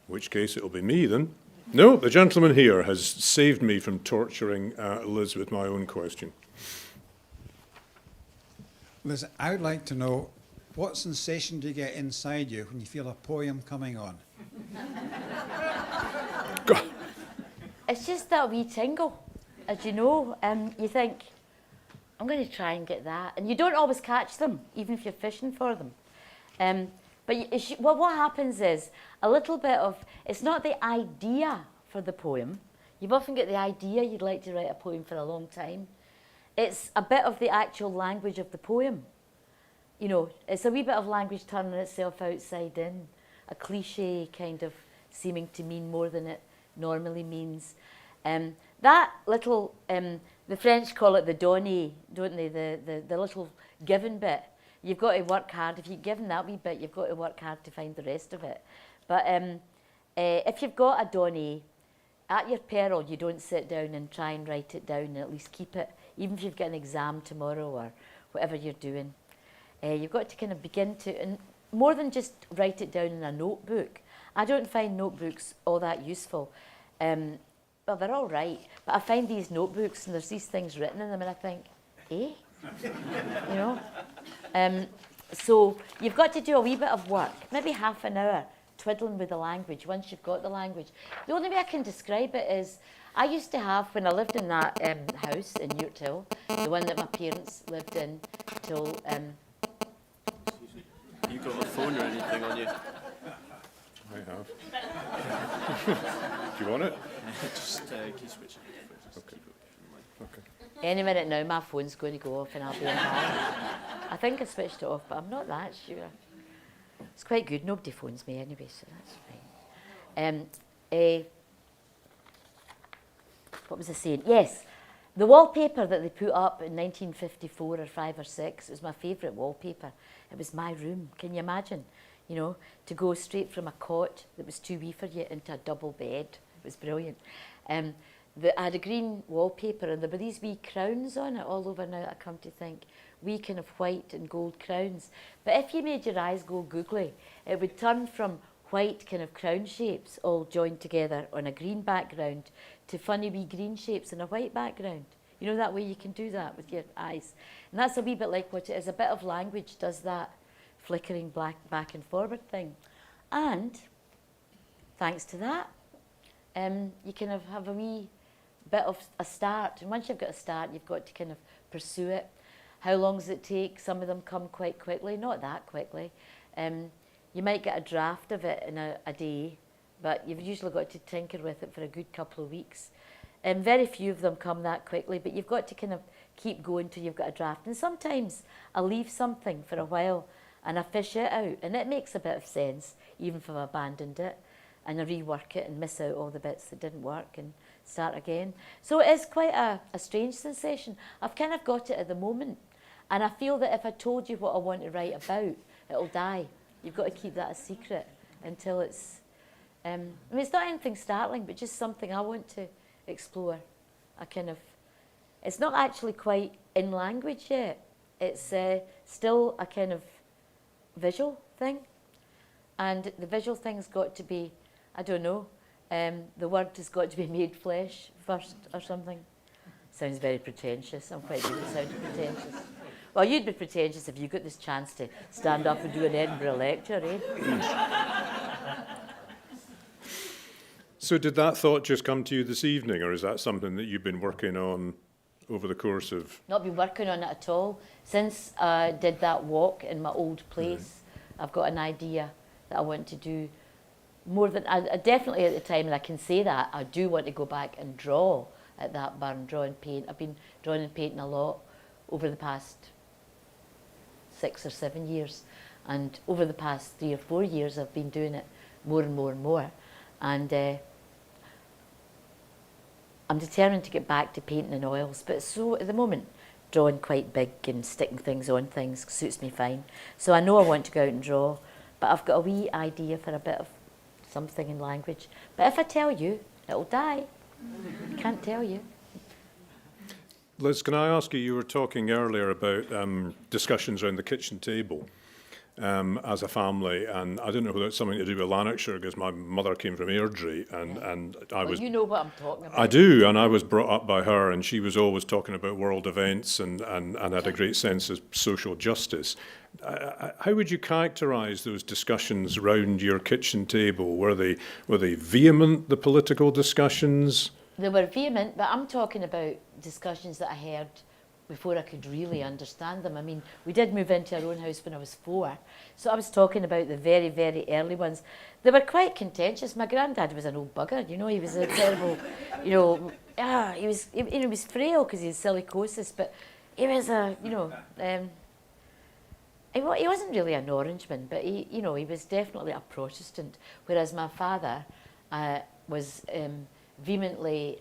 In which case it'll be me then. No, the gentleman here has saved me from torturing Liz with my own question. Liz, I would like to know, what sensation do you get inside you when you feel a poem coming on? It's just that wee tingle, as you know. You think, I'm going to try and get that. And you don't always catch them, even if you're fishing for them. But what happens is a little bit of, it's not the idea for the poem. You've often got the idea you'd like to write a poem for a long time. It's a bit of the actual language of the poem. You know, it's a wee bit of language turning itself outside in, a cliche kind of seeming to mean more than it normally means. That little, the French call it the donné, don't they? The little given bit. You've got to work hard. If you're given that wee bit, you've got to work hard to find the rest of it. But if you've got a donné, at your peril, you don't sit down and try and write it down and at least keep it, even if you've got an exam tomorrow or whatever you're doing. You've got to kind of begin to, and more than just write it down in a notebook. I don't find notebooks all that useful. Well, they're all right, but I find these notebooks and there's these things written in them and I think, eh? You know? So you've got to do a wee bit of work, maybe half an hour, twiddling with the language once you've got the language. The only way I can describe it is, I used to have, when I lived in that house in Newthill, the one that my parents lived in till... You got a phone or anything on you? I have. Do you want it? Just can you switch it? Okay. Okay. Any minute now, my phone's going to go off and I'll be embarrassed. I think I switched it off, but I'm not that sure. It's quite good. Nobody phones me anyway, so that's fine. What was I saying? Yes, the wallpaper that they put up in 1954 or 5 or 6 was my favourite wallpaper. It was my room. Can you imagine? You know, to go straight from a cot that was too wee for you into a double bed. It was brilliant. I had a green wallpaper and there were these wee crowns on it all over now, I come to think. Wee kind of white and gold crowns. But if you made your eyes go googly, it would turn from white kind of crown shapes all joined together on a green background to funny wee green shapes on a white background. You know, that way you can do that with your eyes. And that's a wee bit like what it is. A bit of language does that flickering back and forward thing. And thanks to that, you kind of have a wee bit of a start. And once you've got a start, you've got to kind of pursue it. How long does it take? Some of them come quite quickly, not that quickly. You might get a draft of it in a day, but you've usually got to tinker with it for a good couple of weeks. And very few of them come that quickly, but you've got to kind of keep going till you've got a draft. And sometimes I leave something for a while and I fish it out, and it makes a bit of sense, even if I've abandoned it, and I rework it and miss out all the bits that didn't work and start again. So it is quite a strange sensation. I've kind of got it at the moment, and I feel that if I told you what I want to write about, it'll die. You've got to keep that a secret until it's... I mean, it's not anything startling, but just something I want to explore. It's not actually quite in language yet. It's still a kind of visual thing. And the visual thing's got to be, I don't know, the word has got to be made flesh first or something. Sounds very pretentious. I'm quite good at sounding pretentious. Well, you'd be pretentious if you got this chance to stand up and do an Edinburgh lecture, eh? So did that thought just come to you this evening, or is that something that you've been working on over the course of... Not been working on it at all. Since I did that walk in my old place, I've got an idea that I want to do more than... I definitely at the time, and I can say that, I do want to go back and draw at that barn, draw and paint. I've been drawing and painting a lot over the past 6 or 7 years. And over the past 3 or 4 years, I've been doing it more and more and more. And I'm determined to get back to painting in oils, but so at the moment, drawing quite big and sticking things on things suits me fine. So I know I want to go out and draw, but I've got a wee idea for a bit of something in language. But if I tell you, it'll die. Can't tell you. Liz, can I ask you were talking earlier about discussions around the kitchen table as a family, and I don't know whether it's something to do with Lanarkshire, because my mother came from Airdrie, and I was... You know what I'm talking about. I do, and I was brought up by her, and she was always talking about world events and had a great sense of social justice. How would you characterise those discussions round your kitchen table? Were they vehement, the political discussions? They were vehement, but I'm talking about discussions that I heard before I could really understand them. I mean, we did move into our own house when I was 4, so I was talking about the very, very early ones. They were quite contentious. My granddad was an old bugger, you know, he was a terrible, he was frail because he had silicosis, but he was he wasn't really an Orangeman, but he was definitely a Protestant, whereas my father was vehemently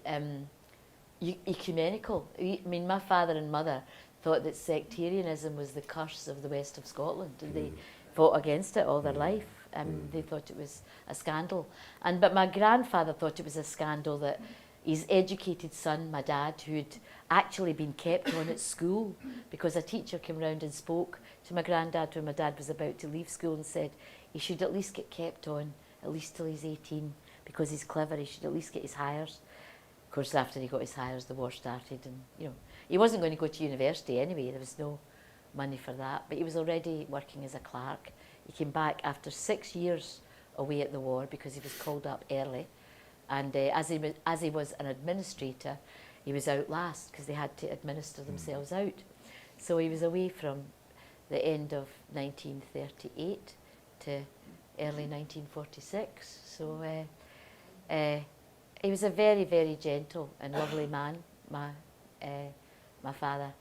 ecumenical. I mean, my father and mother thought that sectarianism was the curse of the west of Scotland, and they fought against it all their life. They thought it was a scandal. But my grandfather thought it was a scandal that his educated son, my dad, who'd actually been kept on at school because a teacher came round and spoke to my granddad when my dad was about to leave school and said he should at least get kept on, at least till he's 18, because he's clever, he should at least get his hires. Of course, after he got his hires, the war started, and he wasn't going to go to university anyway. There was no money for that, but he was already working as a clerk. He came back after 6 years away at the war because he was called up early, and as he was an administrator, he was out last because they had to administer themselves out. So he was away from the end of 1938 to early 1946. So. He was a very, very gentle and lovely man, my father.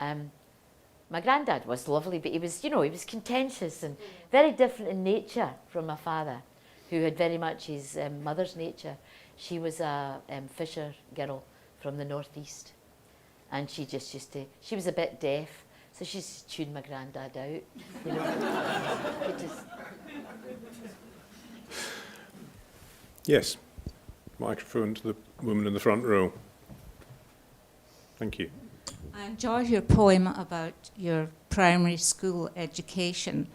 My granddad was lovely, but he was contentious and very different in nature from my father, who had very much his mother's nature. She was a fisher girl from the northeast, and she just she was a bit deaf, so she just tuned my granddad out, you know. Yes. Microphone to the woman in the front row. Thank you. I enjoyed your poem about your primary school education,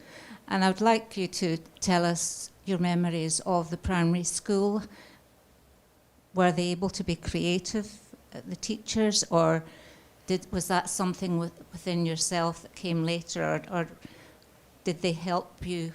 and I would like you to tell us your memories of the primary school. Were they able to be creative, the teachers, or was that something within yourself that came later, or did they help you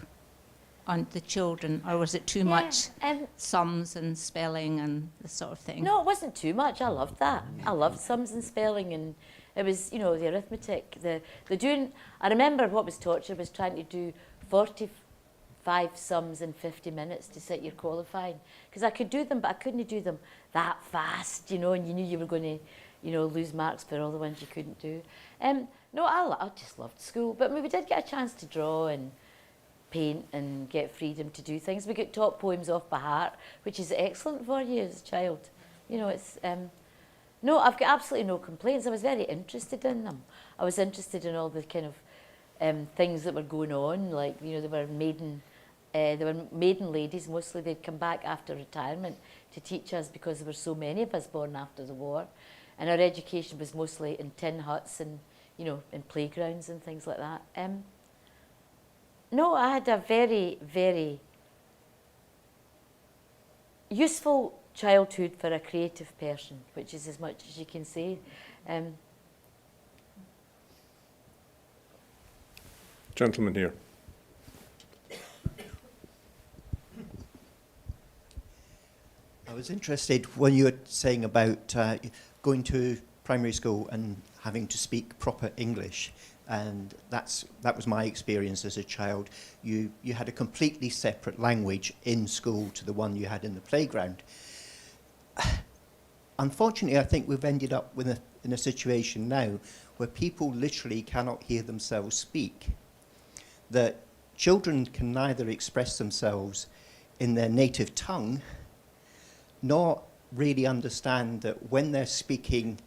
on the children, or was it too much sums and spelling and the sort of thing? No, it wasn't too much. I loved that. I loved sums and spelling, and it was, the arithmetic, the doing. I remember what was torture was trying to do 45 sums in 50 minutes to sit your qualifying, because I could do them, but I couldn't do them that fast, and you knew you were going to, lose marks for all the ones you couldn't do. No, I just loved school, but we did get a chance to draw and paint and get freedom to do things. We get taught poems off by heart, which is excellent for you as a child. It's no, I've got absolutely no complaints. I was very interested in them. I was interested in all the kind of things that were going on, like there were maiden ladies mostly. They'd come back after retirement to teach us because there were so many of us born after the war, and our education was mostly in tin huts and in playgrounds and things like that. No, I had a very, very useful childhood for a creative person, which is as much as you can say. Gentleman here. I was interested when you were saying about going to primary school and having to speak proper English. And that was my experience as a child. You had a completely separate language in school to the one you had in the playground. Unfortunately, I think we've ended up in a situation now where people literally cannot hear themselves speak. That children can neither express themselves in their native tongue not really understand that when they're speaking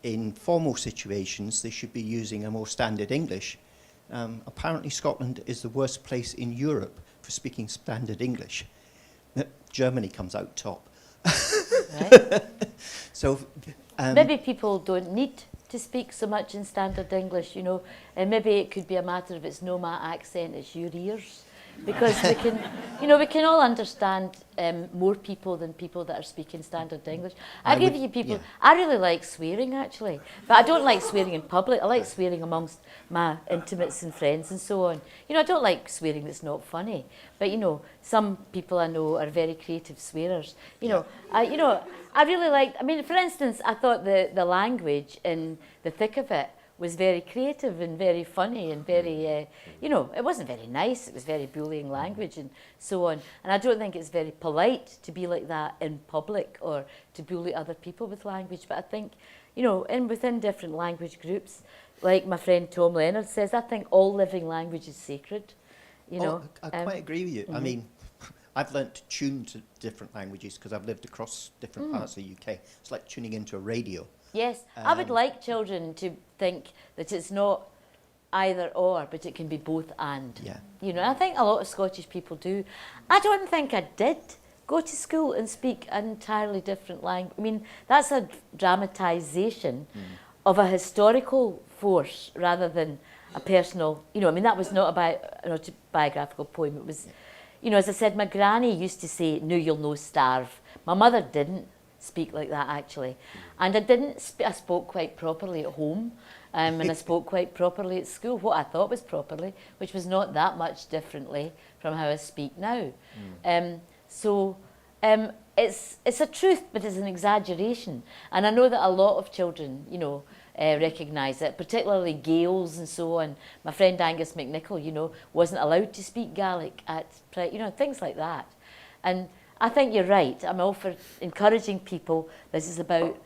in formal situations, they should be using a more standard English. Apparently Scotland is the worst place in Europe for speaking standard English. Germany comes out top. Right? So Maybe people don't need to speak so much in standard English, you know, and maybe it could be a matter of it's no my accent, it's your ears. Because we can, you know, we can all understand more people than people that are speaking standard English. I give you people, I really like swearing actually, but I don't like swearing in public. I like swearing amongst my intimates and friends and so on. You know, I don't like swearing that's not funny. But you know, some people I know are very creative swearers. You know, I really like, I mean, for instance, I thought the language in the thick of it was very creative and very funny and very, you know, it wasn't very nice. It was very bullying language and so on. And I don't think it's very polite to be like that in public or to bully other people with language. But I think, you know, within different language groups, like my friend Tom Leonard says, I think all living language is sacred. You know, I quite agree with you. I mean, I've learnt to tune to different languages because I've lived across different parts of the UK. It's like tuning into a radio. Yes, I would like children to think that it's not either or, but it can be both and. Yeah. You know, I think a lot of Scottish people do. I don't think I did go to school and speak an entirely different language. I mean, that's a dramatisation of a historical force rather than a personal, you know, I mean, that was not an autobiographical poem. It was, you know, as I said, my granny used to say, "No, you'll no starve." My mother didn't speak like that actually, and I spoke quite properly at home, and I spoke quite properly at school, what I thought was properly, which was not that much differently from how I speak now. It's a truth, but it's an exaggeration, and I know that a lot of children, you know, recognise it, particularly Gaels and so on. My friend Angus McNichol, you know, wasn't allowed to speak Gaelic you know, things like that, and I think you're right. I'm all for encouraging people. This is about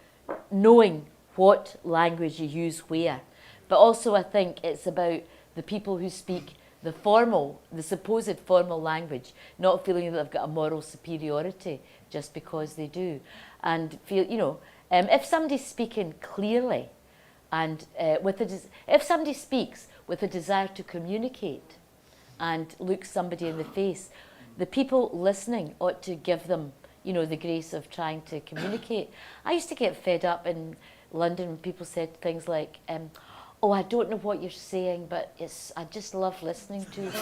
knowing what language you use where. But also I think it's about the people who speak the supposed formal language, not feeling that they've got a moral superiority just because they do. And feel, you know, if somebody's speaking clearly and if somebody speaks with a desire to communicate and look somebody in the face, the people listening ought to give them, you know, the grace of trying to communicate. I used to get fed up in London when people said things like, "Oh, I don't know what you're saying, but I just love listening to you."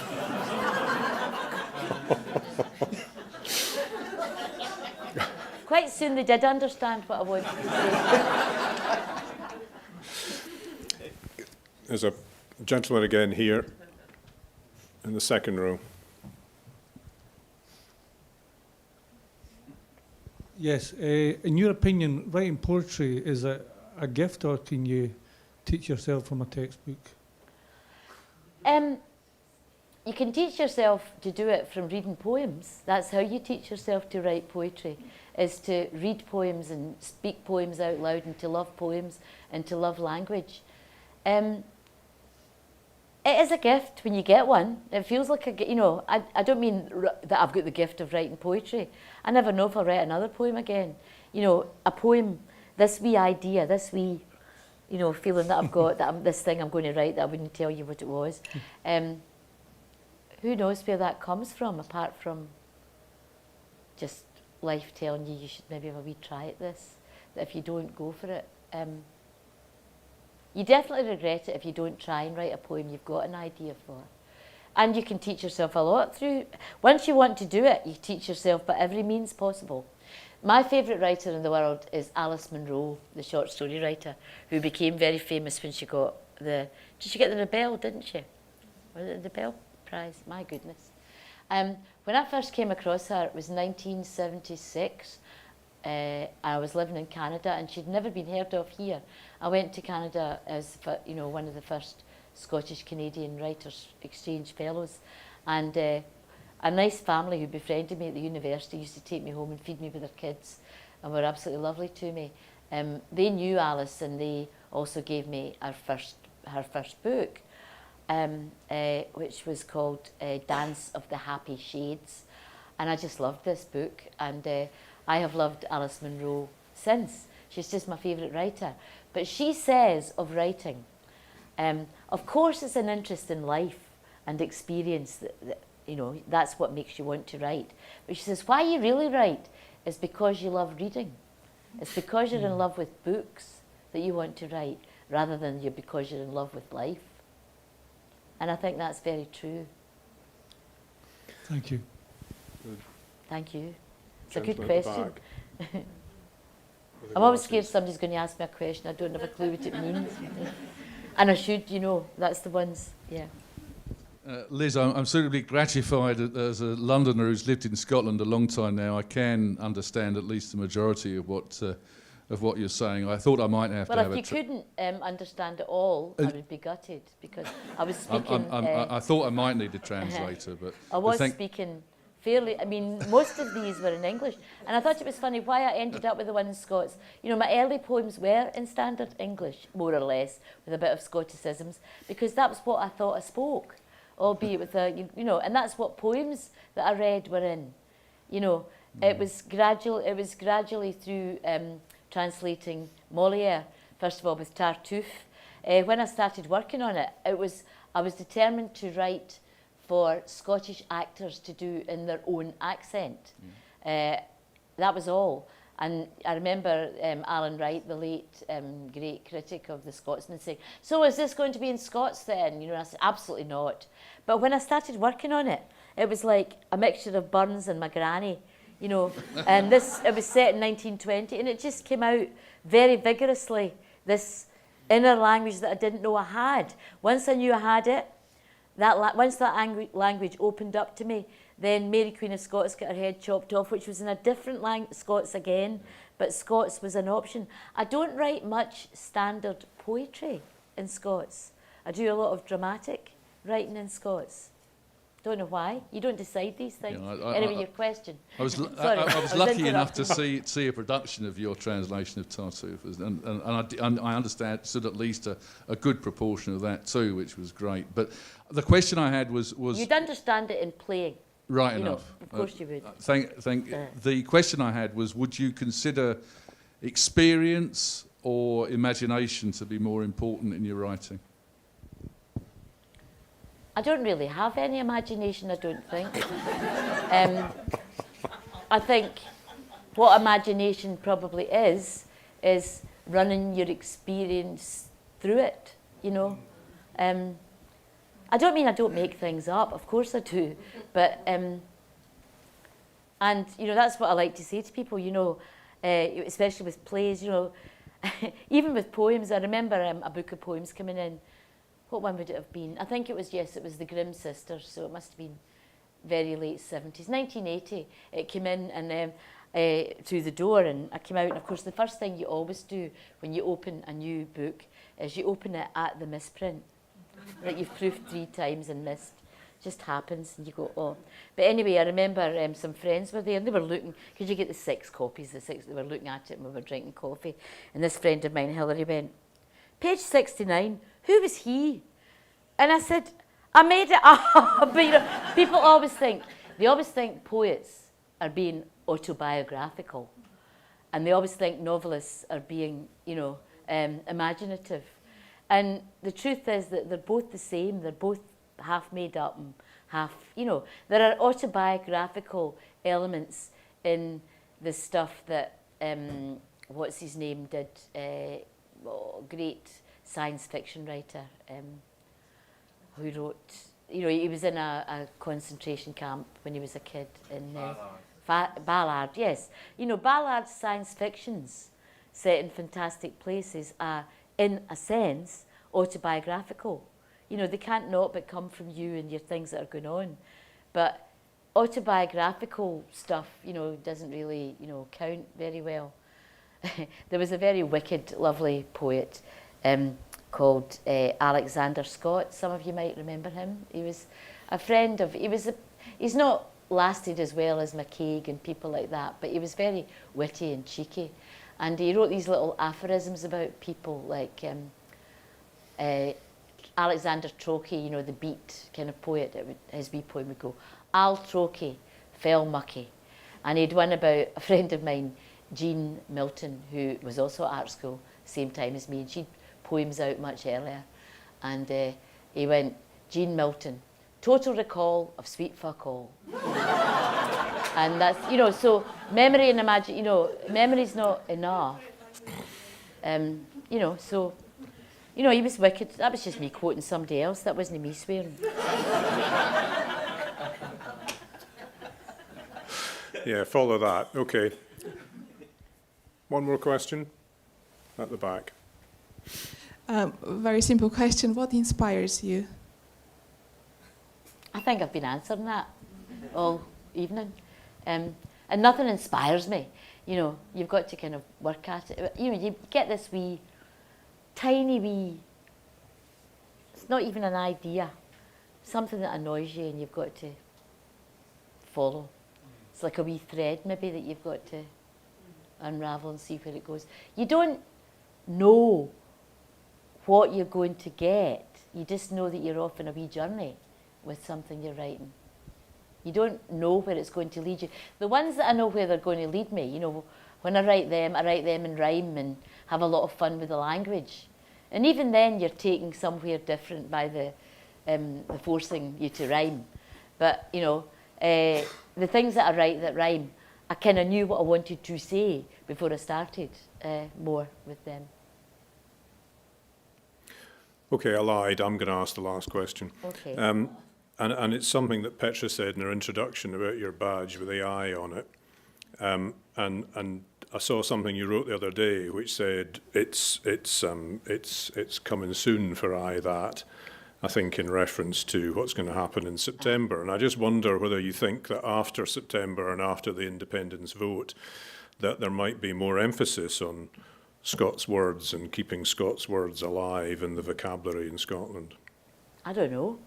Quite soon they did understand what I wanted to say. There's a gentleman again here in the second row. Yes, in your opinion, writing poetry is a gift, or can you teach yourself from a textbook? You can teach yourself to do it from reading poems. That's how you teach yourself to write poetry, is to read poems and speak poems out loud and to love poems and to love language. It is a gift when you get one. It feels like a, you know, I don't mean that I've got the gift of writing poetry. I never know if I'll write another poem again. You know, a poem, this wee idea, this wee, you know, feeling that I've got, this thing I'm going to write that I wouldn't tell you what it was. Who knows where that comes from, apart from just life telling you should maybe have a wee try at this, that if you don't go for it, you definitely regret it if you don't try and write a poem you've got an idea for. And you can teach yourself a lot through, once you want to do it, you teach yourself by every means possible. My favourite writer in the world is Alice Munro, the short story writer, who became very famous when she got did she get the Nobel, didn't she? Was it the Nobel Prize? My goodness. When I first came across her, it was 1976. I was living in Canada, and she'd never been heard of here. I went to Canada as, you know, one of the first Scottish-Canadian Writers Exchange Fellows, and a nice family who befriended me at the university used to take me home and feed me with their kids, and were absolutely lovely to me. They knew Alice, and they also gave me her first book, which was called Dance of the Happy Shades. And I just loved this book, and I have loved Alice Munro since. She's just my favourite writer. But she says of writing, of course it's an interest in life and experience, that, you know, that's what makes you want to write. But she says, why you really write is because you love reading. It's because you're in love with books that you want to write, rather than because you're in love with life. And I think that's very true. Thank you. Thank you. It's a Gentleman good at the question. back. With the I'm always glasses. scared somebody's going to ask me a question. I don't have a clue what it means. And I should, you know, that's the ones, yeah. Liz, I'm suitably gratified that as a Londoner who's lived in Scotland a long time now, I can understand at least the majority of what you're saying. I thought I might have to have Well, if you couldn't understand it all, I would be gutted, because I was speaking... I thought I might need a translator, but... I was speaking fairly... I mean, most of these were in English, and I thought it was funny why I ended up with the one in Scots. You know, my early poems were in standard English, more or less, with a bit of Scotticisms, because that was what I thought I spoke, albeit with a... You know, and that's what poems that I read were in. You know, it was gradually through... translating Molière, first of all with Tartuffe. When I started working on it, I was determined to write for Scottish actors to do in their own accent. That was all. And I remember Alan Wright, the late great critic of The Scotsman, saying, so is this going to be in Scots then? You know, I said, absolutely not. But when I started working on it, it was like a mixture of Burns and my granny. You know, and it was set in 1920, and it just came out very vigorously, this inner language that I didn't know I had. Once I knew I had it, once that language opened up to me, then Mary Queen of Scots got her head chopped off, which was in a different Scots again, but Scots was an option. I don't write much standard poetry in Scots. I do a lot of dramatic writing in Scots. Don't know why. You don't decide these things. Yeah, anyway, your question. I was Sorry, I was lucky enough to interrupting. see a production of your translation of Tartuffe, and I understood at least a good proportion of that too, which was great. But the question I had was You'd understand it in playing. right You know, enough. of course you would. The question I had was, would you consider experience or imagination to be more important in your writing? I don't really have any imagination, I don't think. I think what imagination probably is running your experience through it, you know. I don't mean I don't make things up, of course I do, but, and, you know, that's what I like to say to people, you know, especially with plays, you know, even with poems. I remember a book of poems coming in. What one would it have been? I think it was the Grimm Sisters, so it must have been very late 70s. 1980, it came in and through the door, and I came out, and of course the first thing you always do when you open a new book is you open it at the misprint that you've proofed 3 times and missed. Just happens, and you go, oh. But anyway, I remember some friends were there, and they were looking, because you get the 6 copies, they were looking at it, and we were drinking coffee, and this friend of mine, Hilary, went, page 69, who was he? And I said, I made it up. But you know, people always think poets are being autobiographical, and they always think novelists are being, you know, imaginative. And the truth is that they're both the same. They're both half made up and half, you know, there are autobiographical elements in the stuff that, what's his name did, great science fiction writer who wrote, you know, he was in a concentration camp when he was a kid in Ballard, yes. You know, Ballard's science fictions set in fantastic places are, in a sense, autobiographical. You know, they can't not but come from you and your things that are going on. But autobiographical stuff, you know, doesn't really, you know, count very well. There was a very wicked, lovely poet called Alexander Scott. Some of you might remember him. He was a friend of, he's not lasted as well as McCaig and people like that, but he was very witty and cheeky. And he wrote these little aphorisms about people, like Alexander Trochy, you know, the beat kind of poet. His wee poem would go, Al Trochy, fell mucky. And he'd won about a friend of mine, Jean Milton, who was also at art school, same time as me, and she'd poems out much earlier. And he went, Jean Milton, total recall of sweet fuck all. And that's, you know, so memory and imagine, you know, memory's not enough. You know, so, you know, he was wicked. That was just me quoting somebody else. That wasn't me swearing. Yeah, follow that. Okay. One more question at the back. Very simple question. What inspires you? I think I've been answering that all evening. And nothing inspires me. You know, you've got to kind of work at it. You know, you get this wee, tiny wee, it's not even an idea, something that annoys you and you've got to follow. It's like a wee thread maybe that you've got to unravel and see where it goes. You don't know what you're going to get. You just know that you're off on a wee journey with something you're writing. You don't know where it's going to lead you. The ones that I know where they're going to lead me, you know, when I write them in rhyme and have a lot of fun with the language. And even then you're taking somewhere different by the forcing you to rhyme. But, you know, the things that I write that rhyme, I kind of knew what I wanted to say before I started more with them. Okay, I lied. I'm going to ask the last question. Okay. And it's something that Petra said in her introduction about your badge with the eye on it. And I saw something you wrote the other day which said it's coming soon for I that. I think in reference to what's going to happen in September. And I just wonder whether you think that after September and after the independence vote, that there might be more emphasis on Scots words and keeping Scots words alive in the vocabulary in Scotland. I don't know.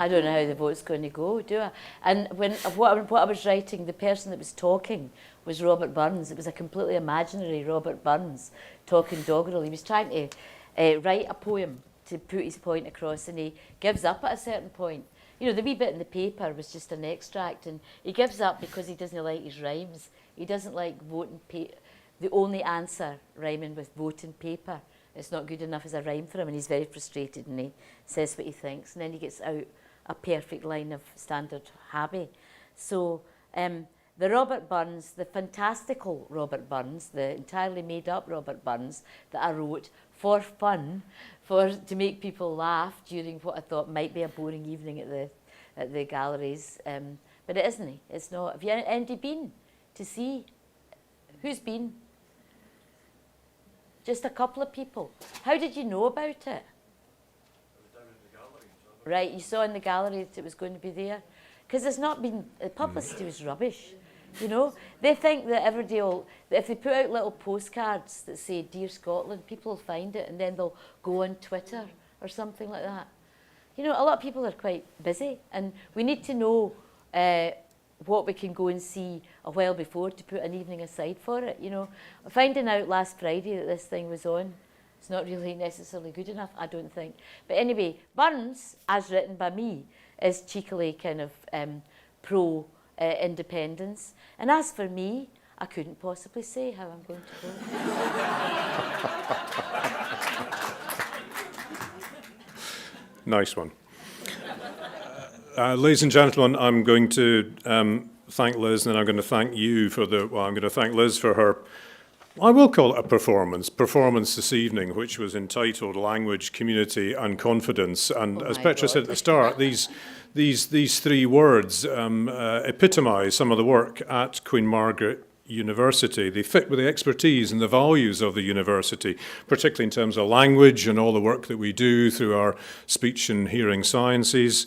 I don't know how the vote's going to go, do I? And what I was writing, the person that was talking was Robert Burns. It was a completely imaginary Robert Burns talking doggerel. He was trying to write a poem to put his point across, and he gives up at a certain point. You know, the wee bit in the paper was just an extract, and he gives up because he doesn't like his rhymes. He doesn't like voting the only answer rhyming with vote and paper. It's not good enough as a rhyme for him, and he's very frustrated, and he says what he thinks, and then he gets out a perfect line of standard Habby. So the Robert Burns, the fantastical Robert Burns, the entirely made up Robert Burns that I wrote for fun, to make people laugh during what I thought might be a boring evening at the galleries. But it isn't. It's not. Have you anybody been to see? Who's been? Just a couple of people. How did you know about it? Right, you saw in the gallery that it was going to be there? Because there's not been, the publicity was rubbish, you know? They think that everybody will, that if they put out little postcards that say, Dear Scotland, people will find it and then they'll go on Twitter or something like that. You know, a lot of people are quite busy and we need to know what we can go and see a while before to put an evening aside for it, you know? Finding out last Friday that this thing was on, it's not really necessarily good enough, I don't think. But anyway, Burns, as written by me, is cheekily kind of pro-independence. And as for me, I couldn't possibly say how I'm going to vote. Nice one. Ladies and gentlemen, I'm going to thank Liz, and then I'm going to thank you for I'm going to thank Liz for her, I will call it a performance this evening, which was entitled Language, Community and Confidence. And as Petra said at the start, these three words epitomise some of the work at Queen Margaret University. They fit with the expertise and the values of the university, particularly in terms of language and all the work that we do through our speech and hearing sciences.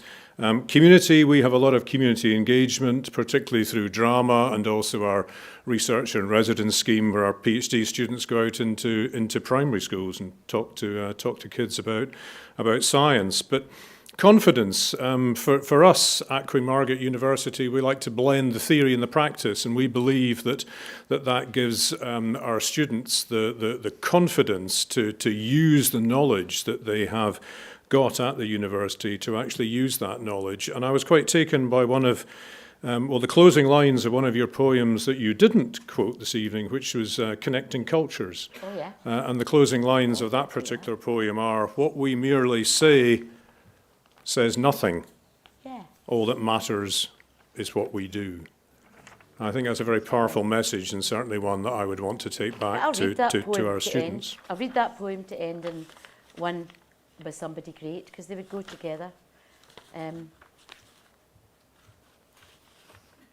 Community, we have a lot of community engagement, particularly through drama and also our research and residence scheme where our PhD students go out into primary schools and talk to kids about science. But confidence, for us at Queen Margaret University, we like to blend the theory and the practice, and we believe that gives our students the confidence to use the knowledge that they have got at the university to actually use that knowledge. And I was quite taken by one of Well, the closing lines of one of your poems that you didn't quote this evening, which was Connecting Cultures. Oh, yeah. And the closing lines of that particular poem are, what we merely say says nothing. Yeah. All that matters is what we do. I think that's a very powerful message, and certainly one that I would want to take back I'll to read that poem our to students. I'll read that poem to end in one by somebody great, because they would go together.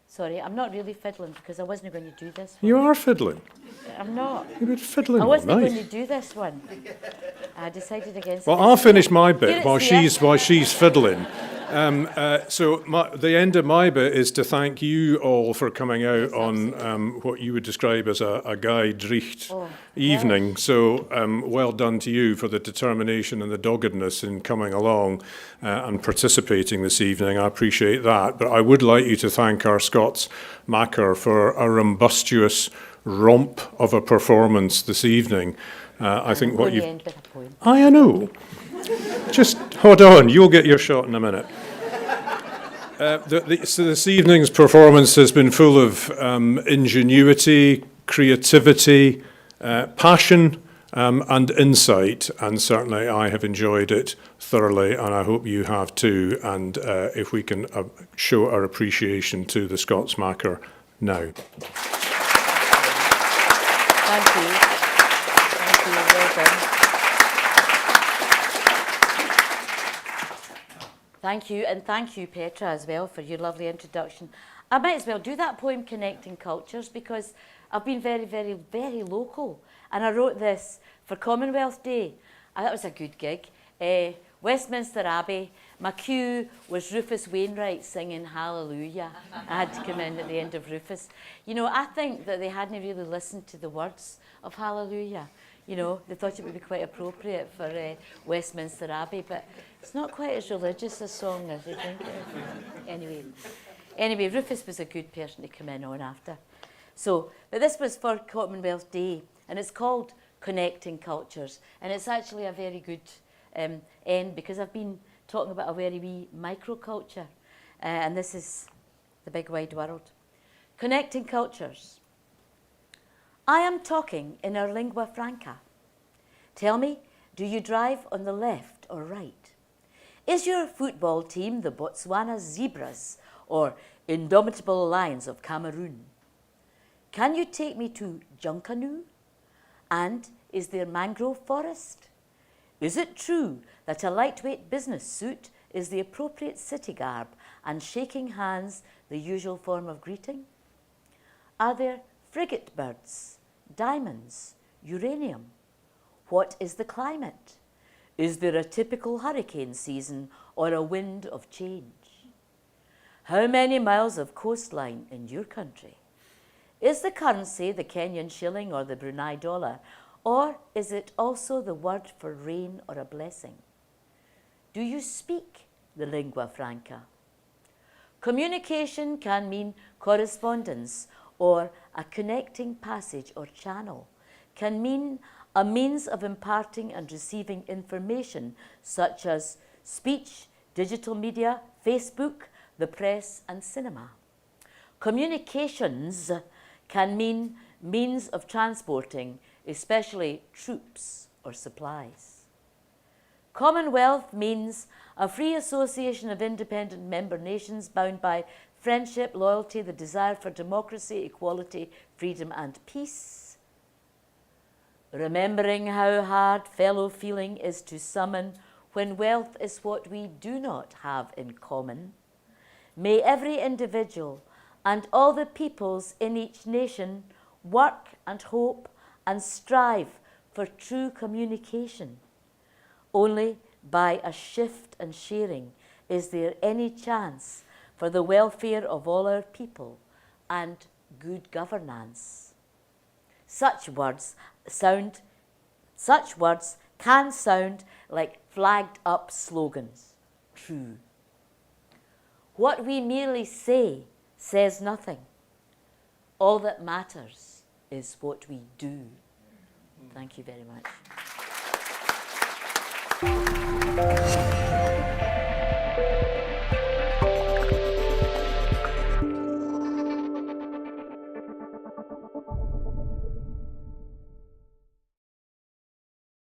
Sorry, I'm not really fiddling because I wasn't going to do this one. You are fiddling. I'm not. You've been fiddling I all wasn't night. going to do this one. I decided against it. Well, I'll finish my bit Here while it's here. she's fiddling. The end of my bit is to thank you all for coming out on what you would describe as a Guy Dricht evening. So well done to you for the determination and the doggedness in coming along and participating this evening. I appreciate that. But I would like you to thank our Scots Macker for a rumbustious romp of a performance this evening. I think what you... end with a poem. I know. Just hold on, you'll get your shot in a minute. So this evening's performance has been full of ingenuity, creativity, passion, and insight, and certainly I have enjoyed it thoroughly, and I hope you have too. And if we can show our appreciation to the Scots Macker now. Thank you. Thank you. Well done. Thank you, and thank you, Petra, as well, for your lovely introduction. I might as well do that poem, Connecting Cultures, because I've been very, very, very local. And I wrote this for Commonwealth Day. That was a good gig. Westminster Abbey. My cue was Rufus Wainwright singing Hallelujah. I had to come in at the end of Rufus. You know, I think that they hadn't really listened to the words of Hallelujah. You know, they thought it would be quite appropriate for Westminster Abbey, but it's not quite as religious a song as they think it is. Anyway, Rufus was a good person to come in on after. So, but this was for Commonwealth Day, and it's called Connecting Cultures, and it's actually a very good end, because I've been talking about a very wee microculture, and this is the big wide world. Connecting Cultures. I am talking in our lingua franca. Tell me, do you drive on the left or right? Is your football team the Botswana Zebras or Indomitable Lions of Cameroon? Can you take me to Junkanoo? And is there mangrove forest? Is it true that a lightweight business suit is the appropriate city garb and shaking hands the usual form of greeting? Are there frigate birds, diamonds, uranium? What is the climate? Is there a typical hurricane season or a wind of change? How many miles of coastline in your country? Is the currency the Kenyan shilling or the Brunei dollar, or is it also the word for rain or a blessing? Do you speak the lingua franca? Communication can mean correspondence or a connecting passage or channel, can mean a means of imparting and receiving information such as speech, digital media, Facebook, the press and cinema. Communications can mean means of transporting, especially troops or supplies. Commonwealth means a free association of independent member nations bound by friendship, loyalty, the desire for democracy, equality, freedom and peace. Remembering how hard fellow feeling is to summon when wealth is what we do not have in common. May every individual and all the peoples in each nation work and hope and strive for true communication. Only by a shift and sharing is there any chance for the welfare of all our people and good governance. Such words can sound like flagged up slogans. True. What we merely say says nothing. All that matters is what we do. Thank you very much.